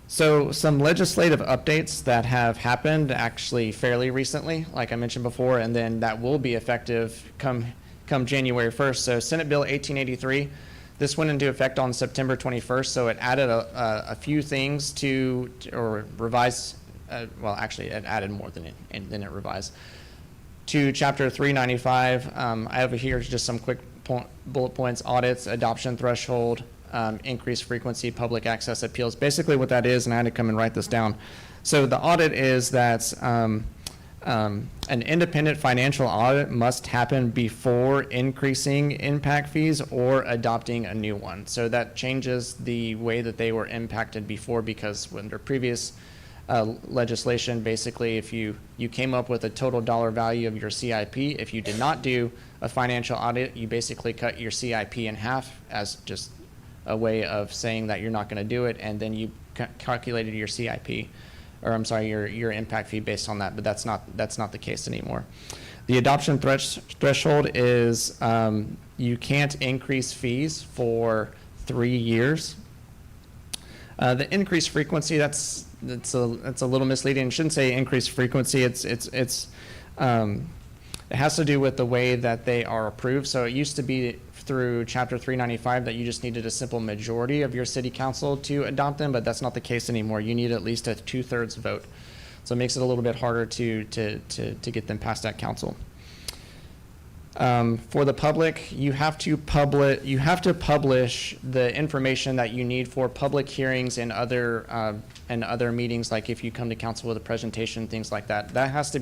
So some legislative updates that have happened actually fairly recently, like I mentioned before, and then that will be effective come January 1st. So Senate Bill 1883, this went into effect on September 21st, so it added a few things or revised, well, actually it added more than it revised. To Chapter 395, I have here just some quick bullet points: audits, adoption threshold, increased frequency, public access appeals. Basically what that is, and I had to come and write this down. So the audit is that an independent financial audit must happen before increasing impact fees or adopting a new one. So that changes the way that they were impacted before, because under previous legislation, basically if you came up with a total dollar value of your CIP, if you did not do a financial audit, you basically cut your CIP in half as just a way of saying that you're not going to do it, and then you calculated your CIP, or I'm sorry, your impact fee based on that. But that's not the case anymore. The adoption threshold is you can't increase fees for 3 years. The increased frequency, that's a little misleading. It shouldn't say increased frequency. It has to do with the way that they are approved. So it used to be through Chapter 395 that you just needed a simple majority of your city council to adopt them, but that's not the case anymore. You need at least a 2/3 vote. So it makes it a little bit harder to get them past that council. For the public, you have to publish the information that you need for public hearings and other meetings, like if you come to council with a presentation, things like that. That has to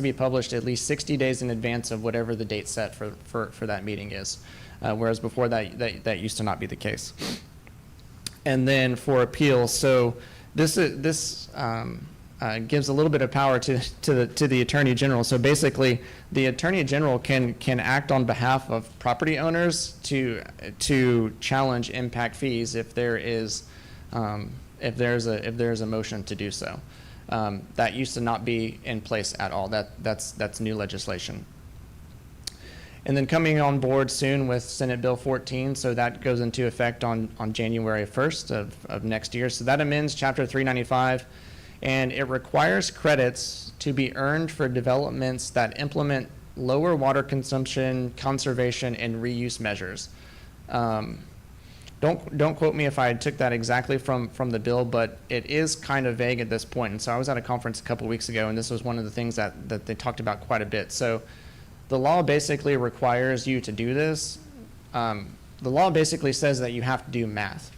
be published at least 60 days in advance of whatever the date set for that meeting is, whereas before that used to not be the case. And then for appeals, so this gives a little bit of power to the Attorney General. So basically, the Attorney General can act on behalf of property owners to challenge impact fees if there's a motion to do so. That used to not be in place at all. That's new legislation. And then coming on board soon with Senate Bill 14, so that goes into effect on January 1st of next year. So that amends Chapter 395, and it requires credits to be earned for developments that implement lower water consumption, conservation, and reuse measures. Don't quote me if I took that exactly from the bill, but it is kind of vague at this point. And so I was at a conference a couple weeks ago, and this was one of the things that they talked about quite a bit. So the law basically requires you to do this. The law basically says that you have to do math,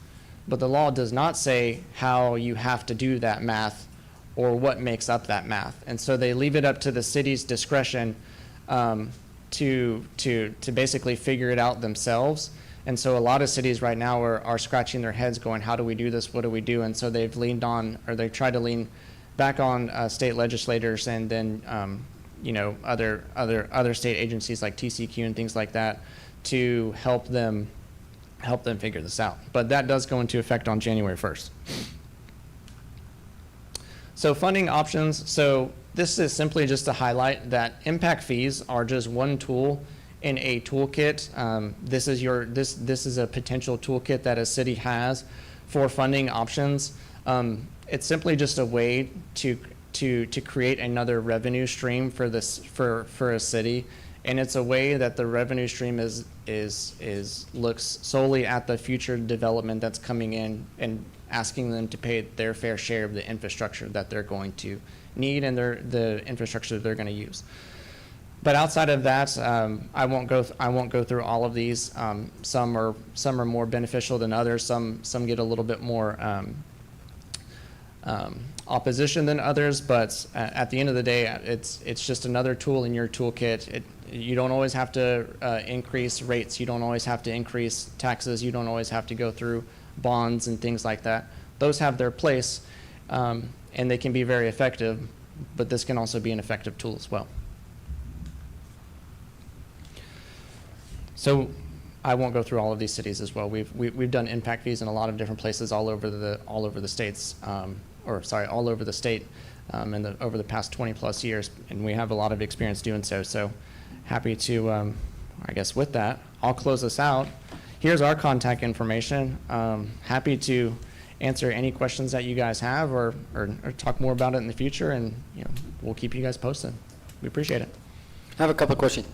but the law does not say how you have to do that math or what makes up that math. And so they leave it up to the city's discretion to basically figure it out themselves. And so a lot of cities right now are scratching their heads going, how do we do this? What do we do? And so they've leaned on, or they've tried to lean back on state legislators, and then other state agencies like TCQ and things like that to help them figure this out. But that does go into effect on January 1st. So funding options. So this is simply just to highlight that impact fees are just one tool in a toolkit. This is a potential toolkit that a city has for funding options. It's simply just a way to create another revenue stream for a city And it's a way that the revenue stream looks solely at the future development that's coming in and asking them to pay their fair share of the infrastructure that they're going to need and the infrastructure they're going to use. But outside of that, I won't go through all of these. Some are more beneficial than others. Some get a little bit more opposition than others. But at the end of the day, it's just another tool in your toolkit. You don't always have to increase rates. You don't always have to increase taxes. You don't always have to go through bonds and things like that. Those have their place, and they can be very effective. But this can also be an effective tool as well. So I won't go through all of these cities as well. We've done impact fees in a lot of different places all over the states, all over the state, over the past 20 plus years, and we have a lot of experience doing so. So happy to, I guess with that, I'll close this out. Here's our contact information. Happy to answer any questions that you guys have, or talk more about it in the future, and we'll keep you guys posted. We appreciate it. I have a couple of questions.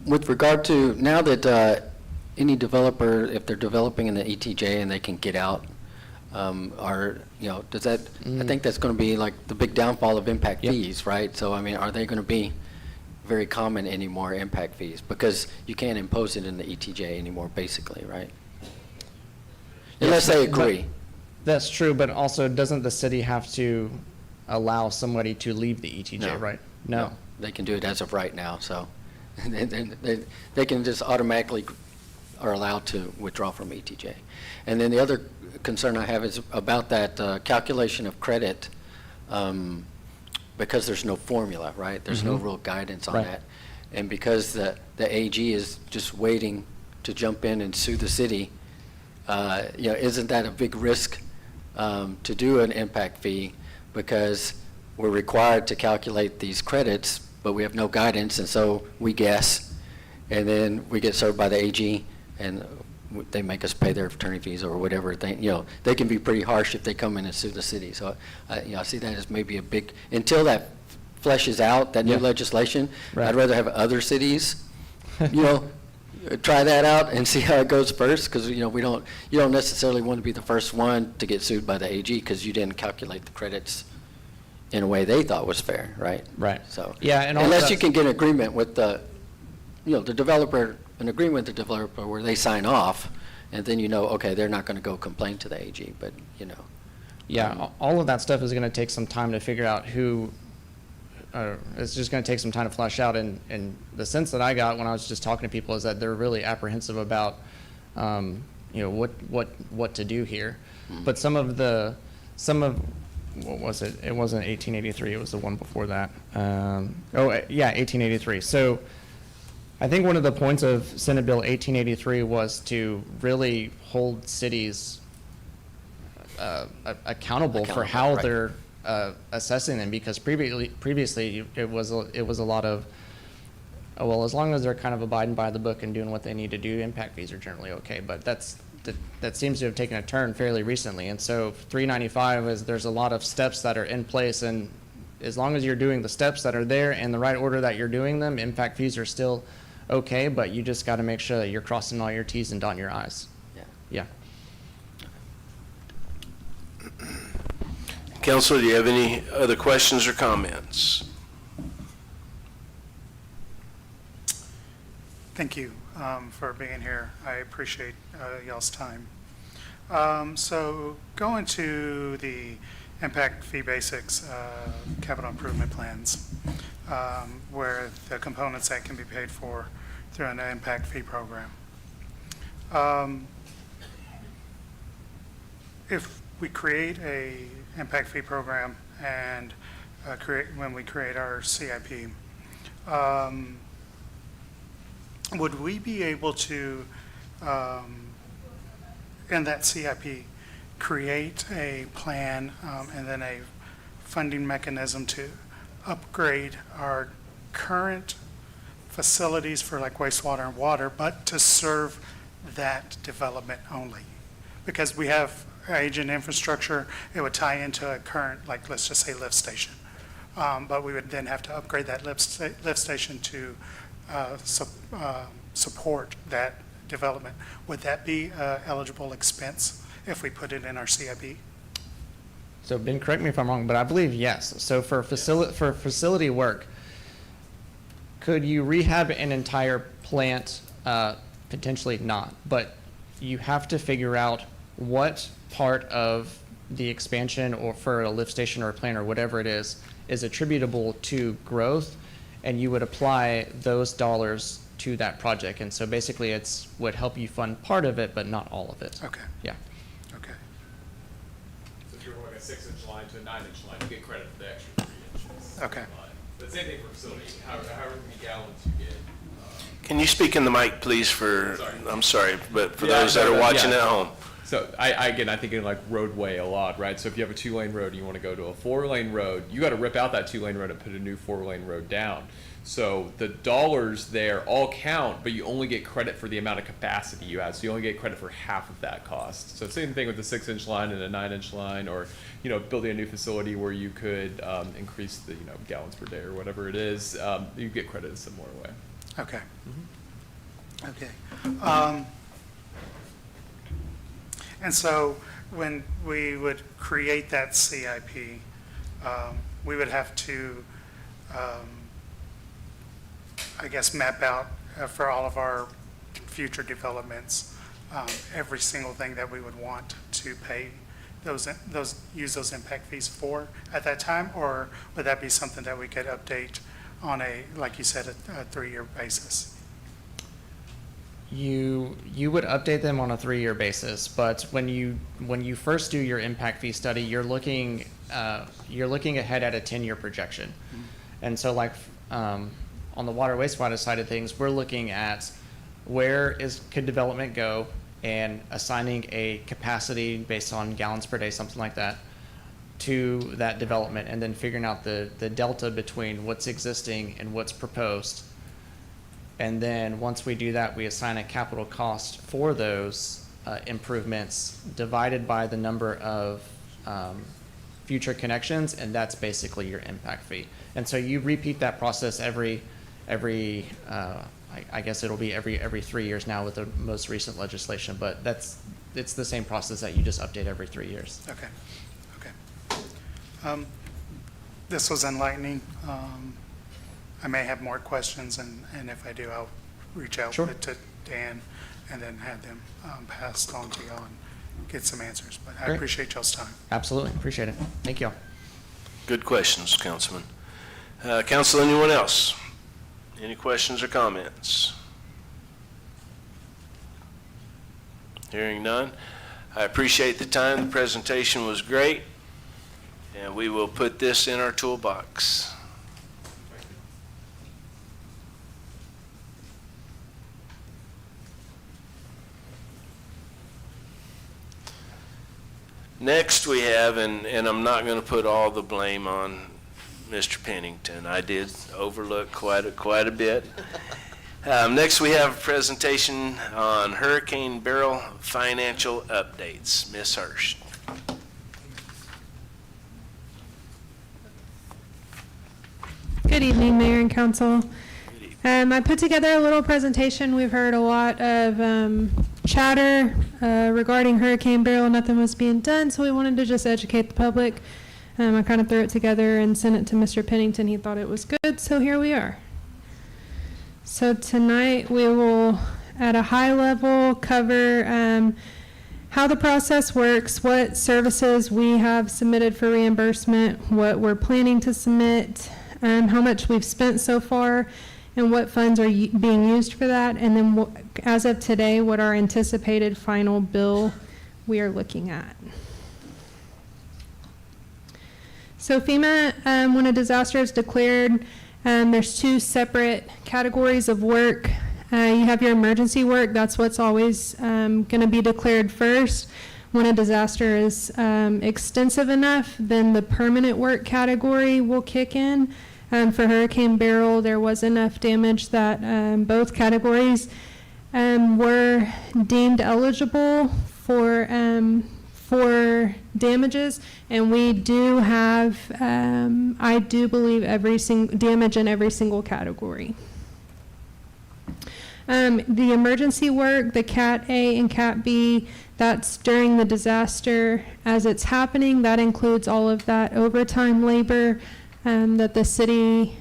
With regard to, now that any developer, if they're developing in the ETJ and they can get out, does that, I think that's going to be like the big downfall of impact fees, right? So, I mean, are they going to be very common anymore, impact fees? Because you can't impose it in the ETJ anymore, basically, right? Unless they agree. That's true, but also doesn't the city have to allow somebody to leave the ETJ, No. right? No. They can do it as of right now, so they can just automatically are allowed to withdraw from ETJ. And then the other concern I have is about that calculation of credit, because there's no formula, right? There's no real guidance on Right. that. And because the AG is just waiting to jump in and sue the city, isn't that a big risk to do an impact fee? Because we're required to calculate these credits, but we have no guidance, and so we guess, and then we get served by the AG, and they make us pay their attorney fees or whatever. They can be pretty harsh if they come in and sue the city. So, I see that as maybe a big, until that fleshes out, that new legislation, Right. I'd rather have other cities, try that out and see how it goes first, because, you don't necessarily want to be the first one to get sued by the AG because you didn't calculate the credits in a way they thought was fair, right? Right. So, Yeah, and all unless that's- you can get an agreement with the developer, where they sign off, and then okay, they're not going to go complain to the AG, but, Yeah, all of that stuff is going to take some time to figure out who, it's just going to take some time to flesh out. And the sense that I got when I was just talking to people is that they're really apprehensive about, what to do here. But what was it? It wasn't 1883, it was the one before that. 1883. So I think one of the points of Senate Bill 1883 was to really hold cities accountable for how right. they're assessing them, because previously it was a lot of, as long as they're kind of abiding by the book and doing what they need to do, impact fees are generally okay. But that seems to have taken a turn fairly recently. And so 395 is, there's a lot of steps that are in place, and as long as you're doing the steps that are there in the right order that you're doing them, impact fees are still okay, but you just got to make sure that you're crossing all your T's and dotting your I's. Yeah. Council, do you have any other questions or comments? Thank you for being here. I appreciate y'all's time. So going to the impact fee basics capital improvement plans, where the components that can be paid for through an impact fee program. If we create a impact fee program and when we create our CIP, would we be able to, in that CIP, create a plan and then a funding mechanism to upgrade our current facilities for like wastewater and water, but to serve that development only? Because we have aging infrastructure, it would tie into a current, like, let's just say lift station but we would then have to upgrade that lift station to support that development. Would that be eligible expense if we put it in our CIP? So Ben, correct me if I'm wrong, but I believe yes. So for facility work, could you rehab an entire plant? Potentially not, but you have to figure out what part of the expansion or for a lift station or a plant or whatever it is attributable to growth, and you would apply those dollars to that project. And so basically it's would help you fund part of it, but not all of it. Okay, Yeah. okay. So if you're going a 6-inch line to a 9-inch line, you get credit for the extra 3 inches. Okay. But same thing for facility, however many gallons you get. Can you speak in the mic, please, for, Sorry. I'm sorry, but for Yeah, those that no, are no, watching yeah. at home? So I think in like roadway a lot, right? So if you have a 2-lane road and you want to go to a 4-lane road, you got to rip out that 2-lane road and put a new 4-lane road down. So the dollars there all count, but you only get credit for the amount of capacity you have. So you only get credit for half of that cost. So same thing with the 6-inch line and a 9-inch line, or building a new facility where you could increase the gallons per day or whatever it is. You get credit a similar way. Okay. Okay. And so when we would create that CIP, we would have to, I guess, map out for all of our future developments, every single thing that we would want to pay use those impact fees for at that time, or would that be something that we could update on a, like you said, a 3-year basis? You would update them on a 3-year basis, but when you first do your impact fee study, you're looking ahead at a 10-year projection. And so like on the water wastewater side of things, we're looking at could development go and assigning a capacity based on gallons per day, something like that, to that development, and then figuring out the delta between what's existing and what's proposed. And then once we do that, we assign a capital cost for those improvements divided by the number of future connections, and that's basically your impact fee. And so you repeat that process every I guess it'll be every 3 years now with the most recent legislation, but it's the same process that you just update every 3 years. Okay, okay. This was enlightening. I may have more questions, and if I do, I'll reach out Sure. to Dan and then have them passed on to y'all and get some answers. But I Great. appreciate y'all's time. Absolutely, appreciate it. Thank you. Good questions, Councilman. Council, anyone else? Any questions or comments? Hearing none. I appreciate the time. The presentation was great, and we will put this in our toolbox. Next we have, and I'm not going to put all the blame on Mr. Pennington. I did overlook quite a bit. Next we have a presentation on Hurricane Beryl financial updates. Ms. Hurst. Good evening, Mayor and Council. I put together a little presentation. We've heard a lot of chatter regarding Hurricane Beryl. Nothing was being done, so we wanted to just educate the public. I kind of threw it together and sent it to Mr. Pennington. He thought it was good, so here we are. So tonight we will, at a high level, cover how the process works, what services we have submitted for reimbursement, what we're planning to submit, how much we've spent so far, and what funds are being used for that, and then as of today, what our anticipated final bill we are looking at. So FEMA, when a disaster is declared, there's 2 separate categories of work. You have your emergency work. That's what's always going to be declared first. When a disaster is extensive enough, then the permanent work category will kick in. For Hurricane Beryl, there was enough damage that both categories were deemed eligible for for damages, and we do have, I do believe, damage in every single category. The emergency work, the Cat A and Cat B, that's during the disaster as it's happening. That includes all of that overtime labor that the city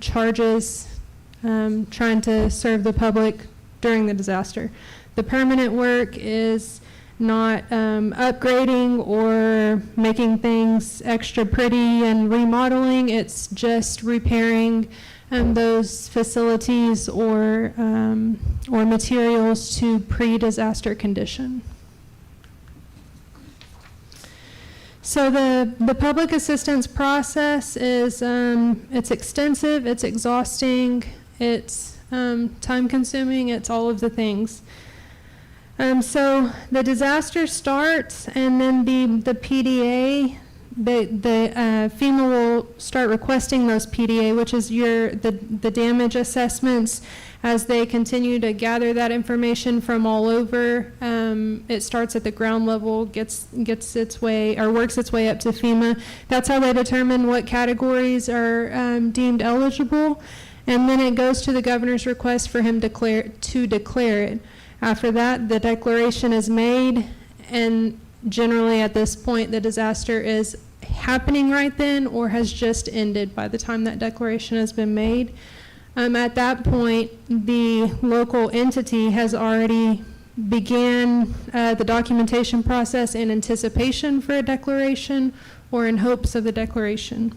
charges trying to serve the public during the disaster. The permanent work is not upgrading or making things extra pretty and remodeling. It's just repairing those facilities or materials to pre-disaster condition. So the public assistance process is it's extensive, it's exhausting, it's time consuming, it's all of the things. So the disaster starts, and then the PDA, FEMA will start requesting those PDA, which is the damage assessments. As they continue to gather that information from all over, it starts at the ground level, gets its way, or works its way up to FEMA. That's how they determine what categories are deemed eligible, and then it goes to the governor's request for him to declare it. After that, the declaration is made, and generally at this point, the disaster is happening right then or has just ended by the time that declaration has been made. At that point, the local entity has already began the documentation process in anticipation for a declaration or in hopes of a declaration.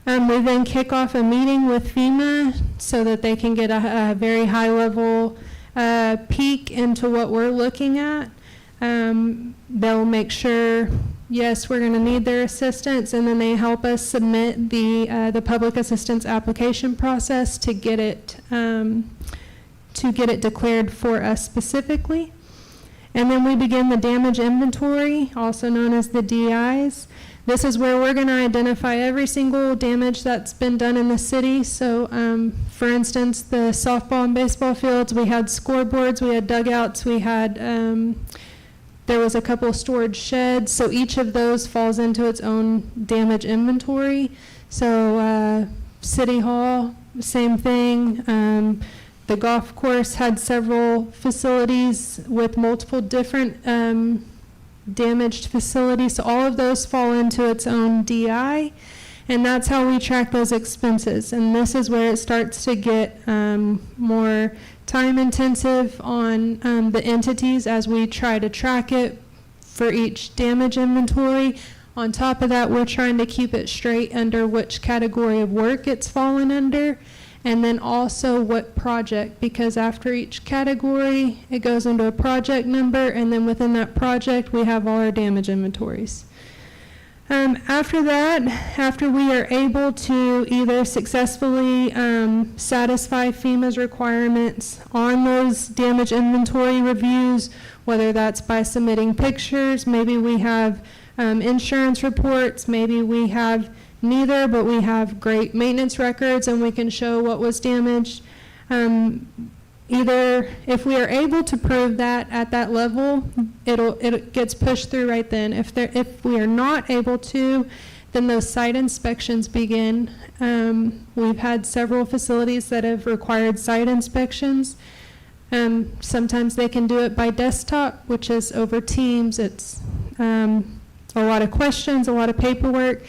We then kick off a meeting with FEMA so that they can get a very high level peek into what we're looking at. They'll make sure, yes, we're going to need their assistance, and then they help us submit the public assistance application process to get it declared for us specifically. And then we begin the damage inventory, also known as the DIs. This is where we're going to identify every single damage that's been done in the city. So, for instance, the softball and baseball fields, we had scoreboards, we had dugouts, we had, there was a couple of storage sheds. So each of those falls into its own damage inventory. So, City Hall, same thing. The golf course had several facilities with multiple different damaged facilities. So all of those fall into its own DI, and that's how we track those expenses. And this is where it starts to get more time intensive on the entities as we try to track it for each damage inventory. On top of that, we're trying to keep it straight under which category of work it's fallen under, and then also what project, because after each category, it goes into a project number, and then within that project, we have all our damage inventories. After that, after we are able to either successfully satisfy FEMA's requirements on those damage inventory reviews, whether that's by submitting pictures, maybe we have insurance reports, maybe we have neither, but we have great maintenance records and we can show what was damaged. Either if we are able to prove that at that level, it gets pushed through right then. If we are not able to, then those site inspections begin. We've had several facilities that have required site inspections. Sometimes they can do it by desktop, which is over Teams. It's a lot of questions, a lot of paperwork.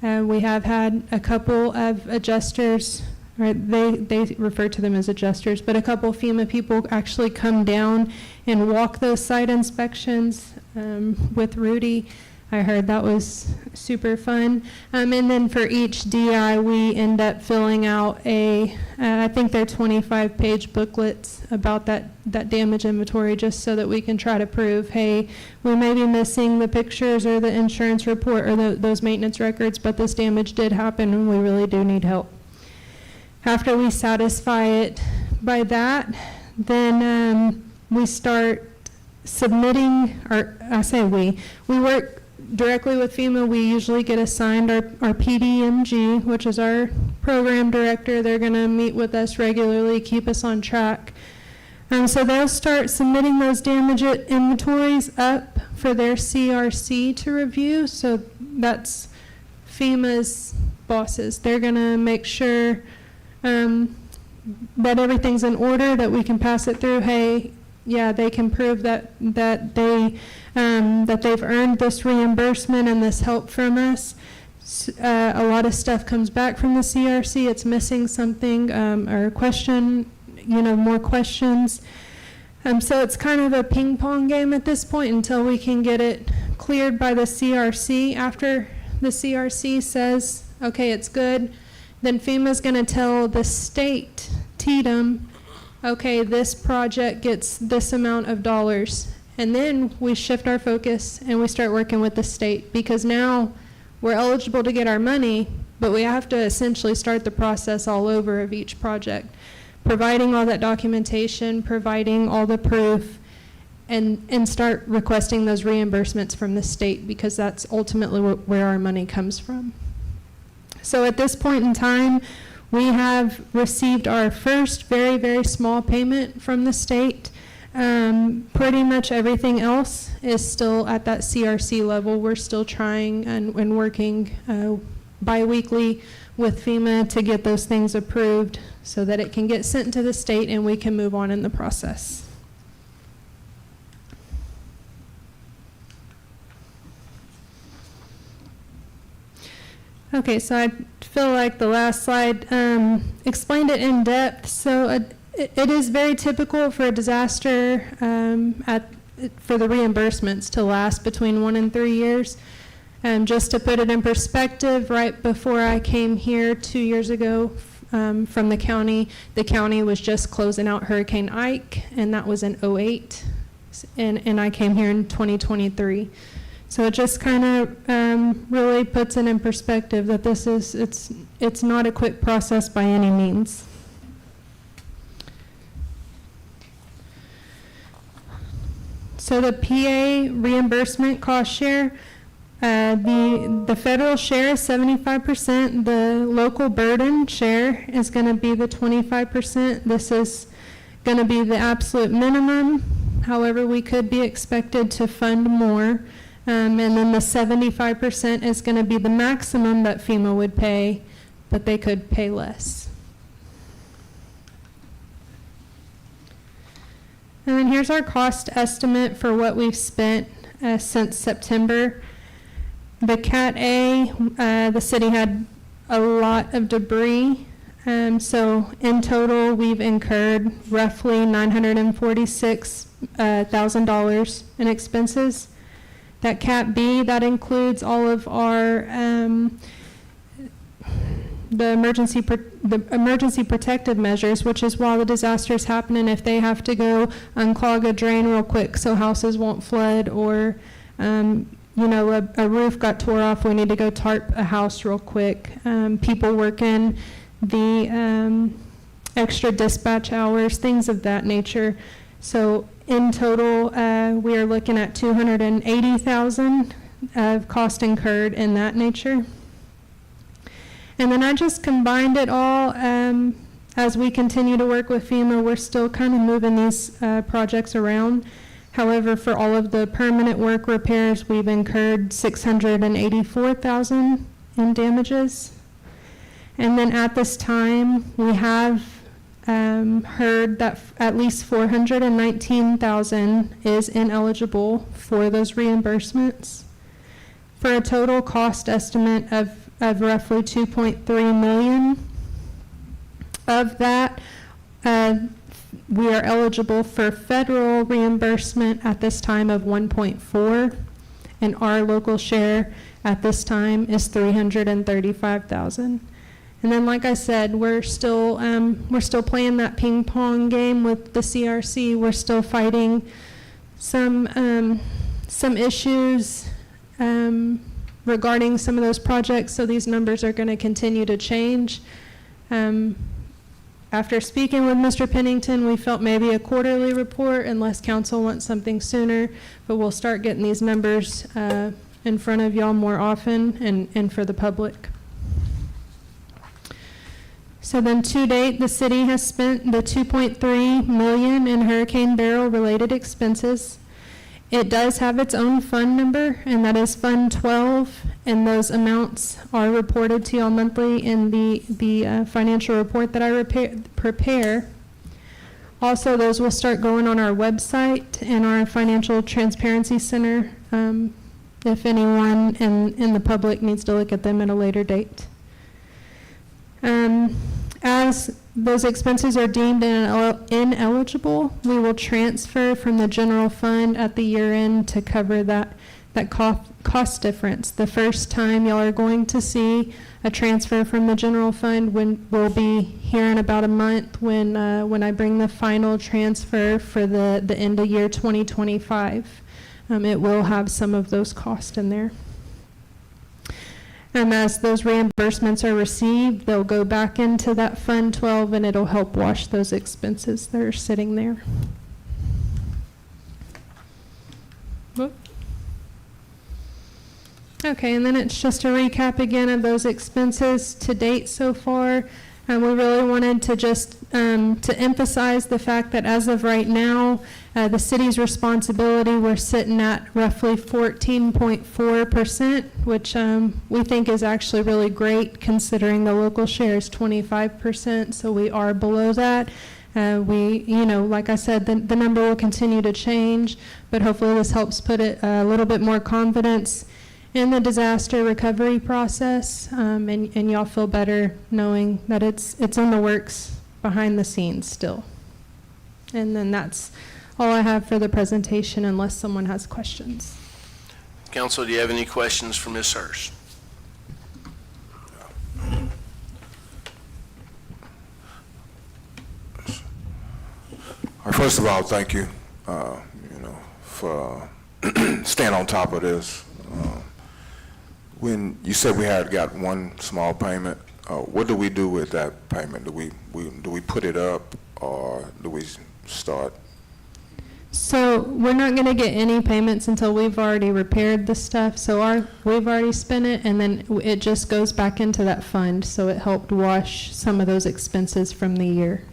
We have had a couple of adjusters, or they refer to them as adjusters, but a couple FEMA people actually come down and walk those site inspections with Rudy. I heard that was super fun. And then for each DI, we end up filling out I think they're 25-page booklets about that damage inventory, just so that we can try to prove, hey, we may be missing the pictures or the insurance report or those maintenance records, but this damage did happen and we really do need help. After we satisfy it by that, then we start submitting, or I say we work directly with FEMA. We usually get assigned our PDMG, which is our program director. They're going to meet with us regularly, keep us on track. So they'll start submitting those damage inventories up for their CRC to review. So that's FEMA's bosses. They're gonna make sure that everything's in order, that we can pass it through. Hey, yeah, they can prove that they've earned this reimbursement and this help from us. A lot of stuff comes back from the CRC. It's missing something or a question, more questions. So it's kind of a ping pong game at this point until we can get it cleared by the CRC. After the CRC says, okay, it's good, then FEMA's going to tell the state, TDM, okay, this project gets this amount of dollars. And then we shift our focus and we start working with the state, because now we're eligible to get our money, but we have to essentially start the process all over of each project, providing all that documentation, providing all the proof, and start requesting those reimbursements from the state, because that's ultimately where our money comes from. So at this point in time, we have received our first very, very small payment from the state. Pretty much everything else is still at that CRC level. We're still trying and working bi-weekly with FEMA to get those things approved so that it can get sent to the state and we can move on in the process. Okay, so I feel like the last slide explained it in depth. So it is very typical for a disaster for the reimbursements to last between 1 and 3 years. Just to put it in perspective, right before I came here 2 years ago from the county was just closing out Hurricane Ike, and that was in 2008, and I came here in 2023. So it just kind of really puts it in perspective that it's not a quick process by any means. So the PA reimbursement cost share, the federal share is 75%. The local burden share is going to be the 25%. This is going to be the absolute minimum. However, we could be expected to fund more. And then the 75% is going to be the maximum that FEMA would pay, but they could pay less. And then here's our cost estimate for what we've spent since September. The Cat A, the city had a lot of debris. So in total, we've incurred roughly $946,000 in expenses. That Cat B, that includes all of our the emergency protective measures, which is while the disaster is happening, if they have to go unclog a drain real quick so houses won't flood, or a roof got tore off, we need to go tarp a house real quick. People working the extra dispatch hours, things of that nature. So in total, we are looking at $280,000 of cost incurred in that nature. And then I just combined it all. As we continue to work with FEMA, we're still kind of moving these projects around. However, for all of the permanent work repairs, we've incurred $684,000 in damages. And then at this time, we have heard that at least $419,000 is ineligible for those reimbursements, for a total cost estimate of roughly $2.3 million. Of that, we are eligible for federal reimbursement at this time of 1.4, and our local share at this time is $335,000. And then, like I said, we're still playing that ping pong game with the CRC. We're still fighting some issues regarding some of those projects. So these numbers are going to continue to change. After speaking with Mr. Pennington, we felt maybe a quarterly report, unless council wants something sooner. But we'll start getting these numbers in front of y'all more often and for the public. So then to date, the city has spent the $2.3 million in Hurricane Beryl related expenses. It does have its own fund number, and that is Fund 12, and those amounts are reported to you all monthly in the financial report that I prepare. Also, those will start going on our website and our Financial Transparency Center, if anyone in the public needs to look at them at a later date. As those expenses are deemed ineligible, we will transfer from the general fund at the year end to cover that cost difference. The first time y'all are going to see a transfer from the general fund will be here in about a month when I bring the final transfer for the end of year 2025. It will have some of those costs in there. As those reimbursements are received, they'll go back into that Fund 12 and it'll help wash those expenses that are sitting there. Whoop. Okay, and then it's just a recap again of those expenses to date so far. We really wanted to just to emphasize the fact that as of right now, the city's responsibility, we're sitting at roughly 14.4%, which we think is actually really great considering the local share is 25%, so we are below that. Like I said, the number will continue to change, but hopefully this helps put it a little bit more confidence in the disaster recovery process, and y'all feel better knowing that it's in the works behind the scenes still. And then that's all I have for the presentation unless someone has questions. Council, do you have any questions for Ms. Hurst? First of all, thank you, for staying on top of this. When you said we had got one small payment, what do we do with that payment? Do we put it up, or do we start? So we're not going to get any payments until we've already repaired the stuff. So we've already spent it, and then it just goes back into that fund. So it helped wash some of those expenses from the year.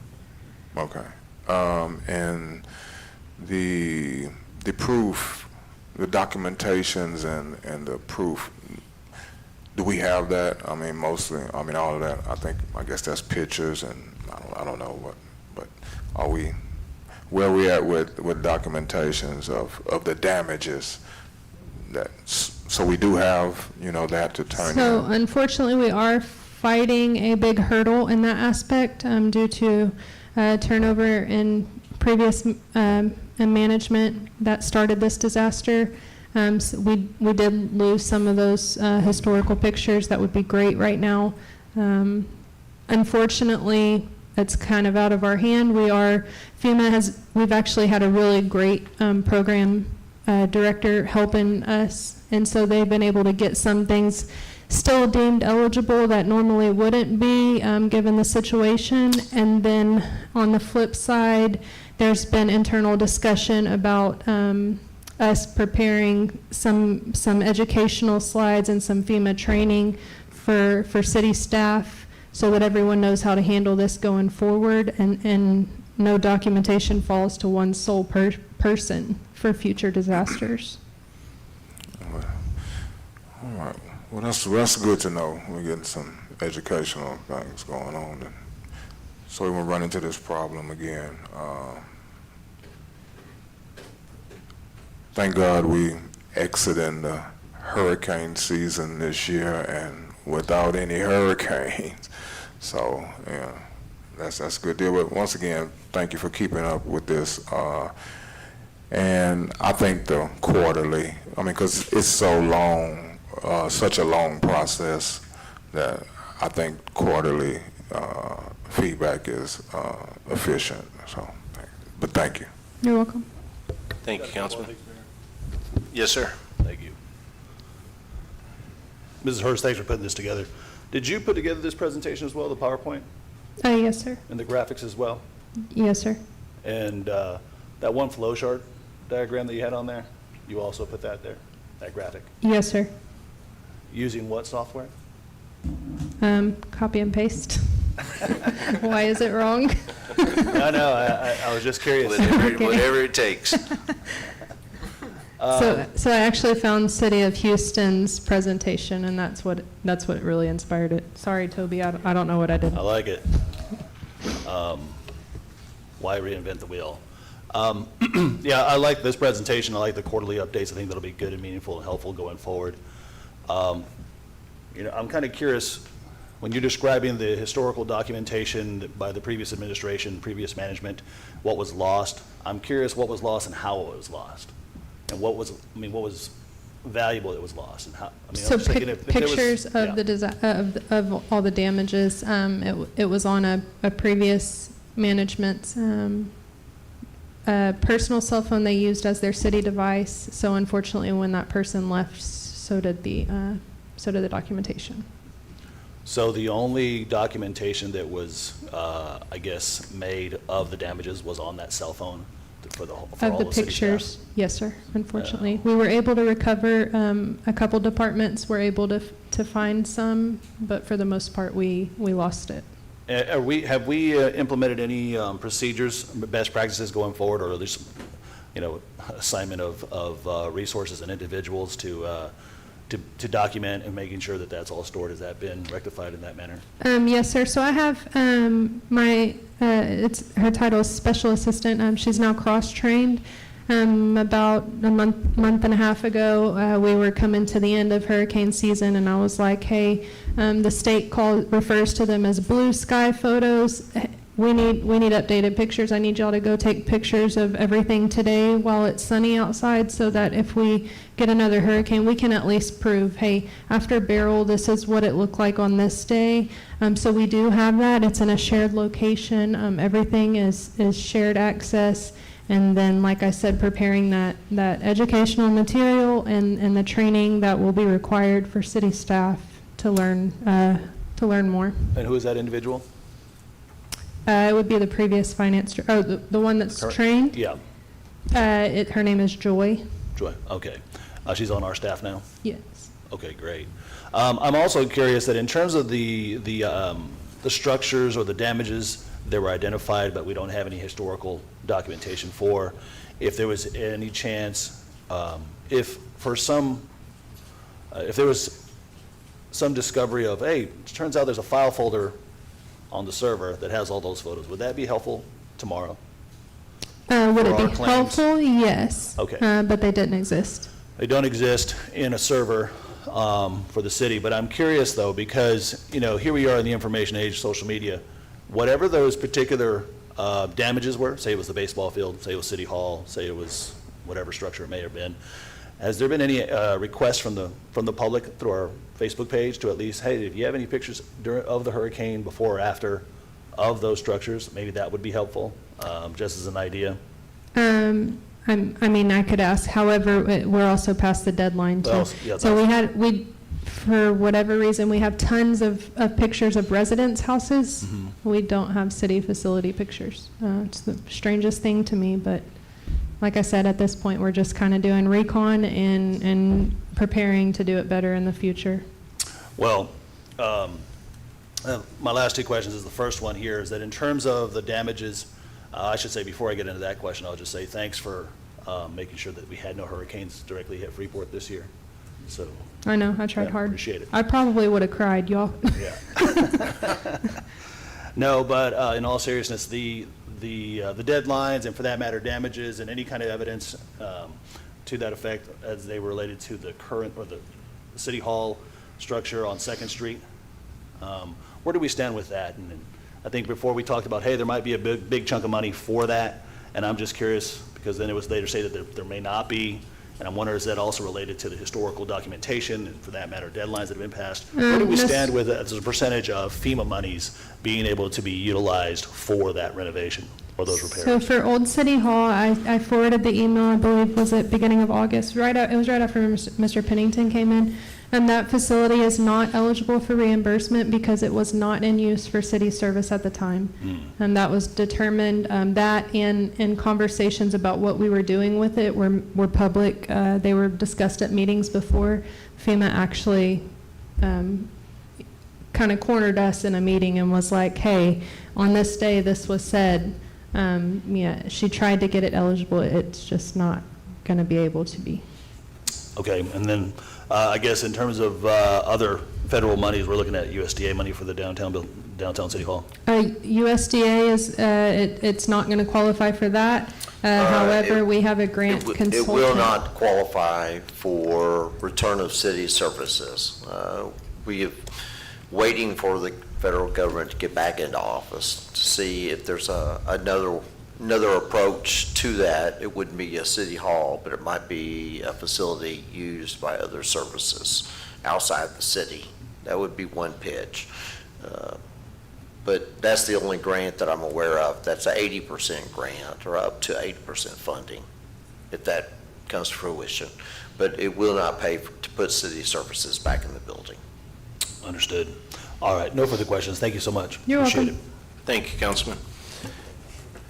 Okay. And the proof, the documentations and the proof, do we have that? I mean, mostly, all of that, I guess that's pictures, and I don't know what, but where are we at with documentations of the damages so we do have, that to turn in? So unfortunately, we are fighting a big hurdle in that aspect due to turnover in previous management that started this disaster. So we did lose some of those historical pictures that would be great right now. Unfortunately, it's kind of out of our hand. We've actually had a really great program director helping us, and so they've been able to get some things still deemed eligible that normally wouldn't be given the situation. And then on the flip side, there's been internal discussion about us preparing some educational slides and some FEMA training for city staff so that everyone knows how to handle this going forward, and no documentation falls to one sole person for future disasters. All right. Well, that's good to know. We're getting some educational things going on, so we won't run into this problem again. Thank God we exiting the hurricane season this year and without any hurricanes. So, yeah, that's a good deal. But once again, thank you for keeping up with this. And I think the quarterly, because it's so long, such a long process, that I think quarterly feedback is efficient. So, but thank you. You're welcome. Thank you, Councilman. Yes, sir. Thank you. Mrs. Hurst, thanks for putting this together. Did you put together this presentation as well, the PowerPoint, Yes, sir. and the graphics as well? Yes, sir. And that one flow chart diagram that you had on there, you also put that there, that graphic? Yes, sir. Using what software? Copy and paste. Why is it wrong? I know, I was just curious. Whatever it takes. So I actually found City of Houston's presentation, and that's what really inspired it. Sorry, Toby, I don't know what I did. I like it. Why reinvent the wheel? Yeah, I like this presentation. I like the quarterly updates. I think that'll be good and meaningful and helpful going forward. I'm kind of curious, when you're describing the historical documentation by the previous administration, previous management, what was lost, I'm curious what was lost and how it was lost. And what was valuable that was lost, and how, So pictures of of all the damages. It was on a previous management's personal cell phone they used as their city device. So unfortunately, when that person left, so did the documentation. So the only documentation that was, I guess, made of the damages was on that cell phone for all Of the city pictures, staff? yes, sir, unfortunately. We were able to recover, a couple departments were able to find some, but for the most part, we lost it. Have we implemented any procedures, best practices going forward, or at least, assignment of resources and individuals to document and making sure that that's all stored? Has that been rectified in that manner? Yes, sir. So I have her title is special assistant. She's now cross-trained. About a month and a half ago, we were coming to the end of hurricane season, and I was like, hey, the state refers to them as blue sky photos. We need updated pictures. I need y'all to go take pictures of everything today while it's sunny outside, so that if we get another hurricane, we can at least prove, hey, after Beryl, this is what it looked like on this day. So we do have that. It's in a shared location. Everything is shared access. And then, like I said, preparing that educational material and the training that will be required for city staff to learn more. And who is that individual? It would be the previous finance, the one that's trained. Yeah. Her name is Joy. Joy, okay. She's on our staff now? Yes. Okay, great. I'm also curious that in terms of the structures or the damages that were identified, but we don't have any historical documentation for, if there was any chance, if there was some discovery of, hey, it turns out there's a file folder on the server that has all those photos, would that be helpful tomorrow? Would For it be our claims? helpful? Yes. Okay. But they didn't exist. They don't exist in a server for the city, but I'm curious though, because, here we are in the information age, social media, whatever those particular damages were, say it was the baseball field, say it was City Hall, say it was whatever structure it may have been, has there been any requests from the public through our Facebook page to at least, hey, if you have any pictures of the hurricane before or after of those structures, maybe that would be helpful, just as an idea? I could ask. However, we're also past the deadline too. Well, yeah, So for whatever reason, we have tons of pictures of residents' houses. Mm-hmm. We don't have city facility pictures. It's the strangest thing to me, but like I said, at this point, we're just kind of doing recon and preparing to do it better in the future. Well, my last two questions is the first one here is that in terms of the damages, I should say before I get into that question, I'll just say thanks for making sure that we had no hurricanes directly hit Freeport this year. So I know, I tried yeah, hard. appreciate it. I probably would have cried, y'all. Yeah. No, but in all seriousness, the deadlines and for that matter damages and any kind of evidence to that effect as they were related to the current or the City Hall structure on 2nd Street, where do we stand with that? And I think before we talked about, hey, there might be a big chunk of money for that, and I'm just curious because then it was later stated that there may not be. And I'm wondering, is that also related to the historical documentation and for that matter, deadlines that have been passed? Where do we stand with as a percentage of FEMA monies being able to be utilized for that renovation or those repairs? So for Old City Hall, I forwarded the email, I believe, was it beginning of August? It was right after Mr. Pennington came in. And that facility is not eligible for reimbursement because it was not in use for city service at the time. And that was determined, that and in conversations about what we were doing with it were public. They were discussed at meetings before. FEMA actually kind of cornered us in a meeting and was like, hey, on this day this was said. Yeah, she tried to get it eligible. It's just not going to be able to be. Okay, and then I guess in terms of other federal monies, we're looking at USDA money for the downtown City Hall. USDA is, it's not going to qualify for that. However, we have a grant consultant. It will not qualify for return of city services. We have waiting for the federal government to get back into office to see if there's another approach to that. It wouldn't be a city hall, but it might be a facility used by other services outside the city. That would be one pitch. But that's the only grant that I'm aware of. That's an 80% grant or up to 80% funding, if that comes to fruition. But it will not pay to put city services back in the building. Understood. All right, no further questions. Thank you so much. You're Appreciate welcome. it. Thank you, Councilman.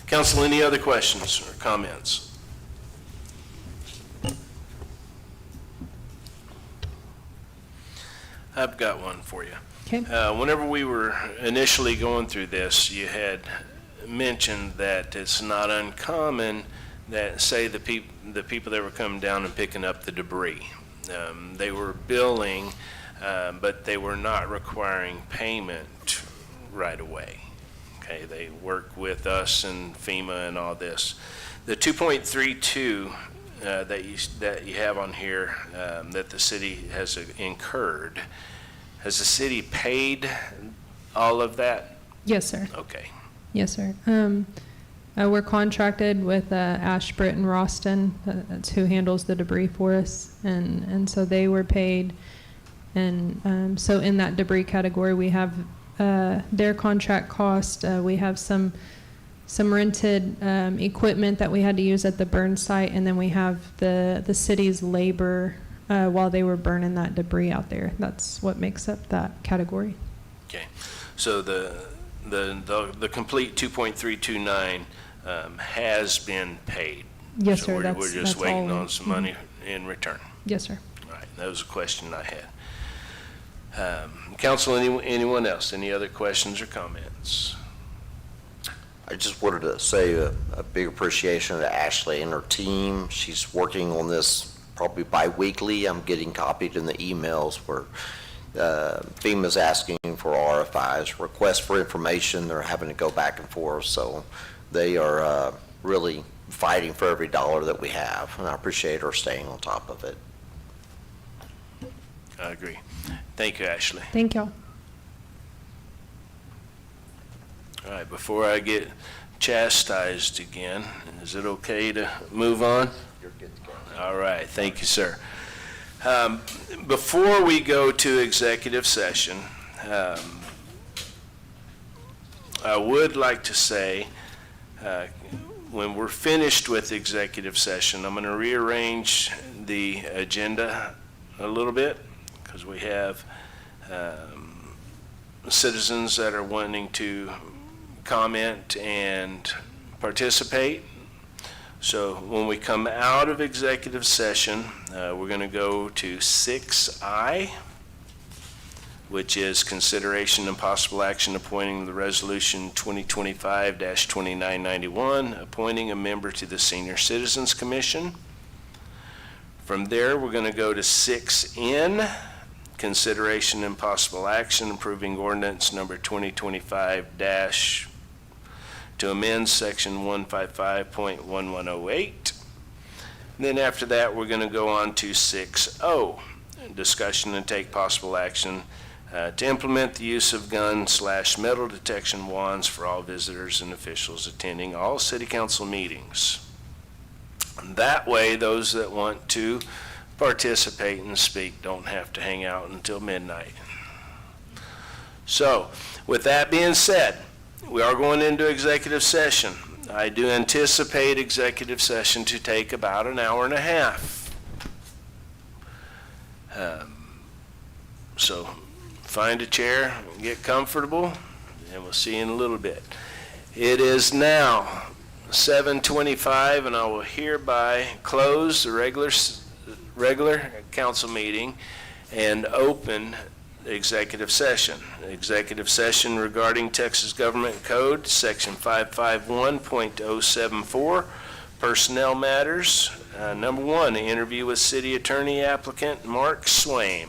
Council, any other questions or comments? I've got one for you. Okay. Whenever we were initially going through this, you had mentioned that it's not uncommon that, say, the people that were coming down and picking up the debris, they were billing, but they were not requiring payment right away. Okay, they work with us and FEMA and all this. The 2.32 that you have on here that the city has incurred, has the city paid all of that? Yes, sir. Okay. Yes, sir. We're contracted with Ashbrit and Roston. That's who handles the debris for us, and so they were paid. And so in that debris category, we have their contract cost. We have some rented equipment that we had to use at the burn site, and then we have the city's labor while they were burning that debris out there. That's what makes up that category. Okay. So the complete 2.329 has been paid. Yes, So sir. we're just waiting all. on some money in return. Yes, sir. All right. That was a question I had. Council, anyone else? Any other questions or comments? I just wanted to say a big appreciation to Ashley and her team. She's working on this probably bi-weekly. I'm getting copied in the emails where FEMA's asking for RFIs, requests for information. They're having to go back and forth. So they are really fighting for every dollar that we have, and I appreciate her staying on top of it. I agree. Thank you, Ashley. Thank y'all. All right, before I get chastised again, is it okay to move on? You're good to go. All right, thank you, sir. Before we go to executive session, I would like to say, when we're finished with executive session, I'm going to rearrange the agenda a little bit, because we have citizens that are wanting to comment and participate. So when we come out of executive session, we're going to go to 6I, which is consideration and possible action appointing the resolution 2025-2991, appointing a member to the Senior Citizens Commission. From there, we're going to go to 6N, consideration and possible action approving ordinance number 2025- to amend section 155.1108. Then after that, we're going to go on to 6O, discussion and take possible action to implement the use of gun/metal detection wands for all visitors and officials attending all city council meetings. And that way, those that want to participate and speak don't have to hang out until midnight. So, with that being said, we are going into executive session. I do anticipate executive session to take about an hour and a half. So find a chair, get comfortable, and we'll see you in a little bit. It is now 7:25, and I will hereby close the regular council meeting and open executive session. Executive session regarding Texas Government Code, Section 551.074, Personnel matters. Number one, the interview with city attorney applicant Mark Swaim.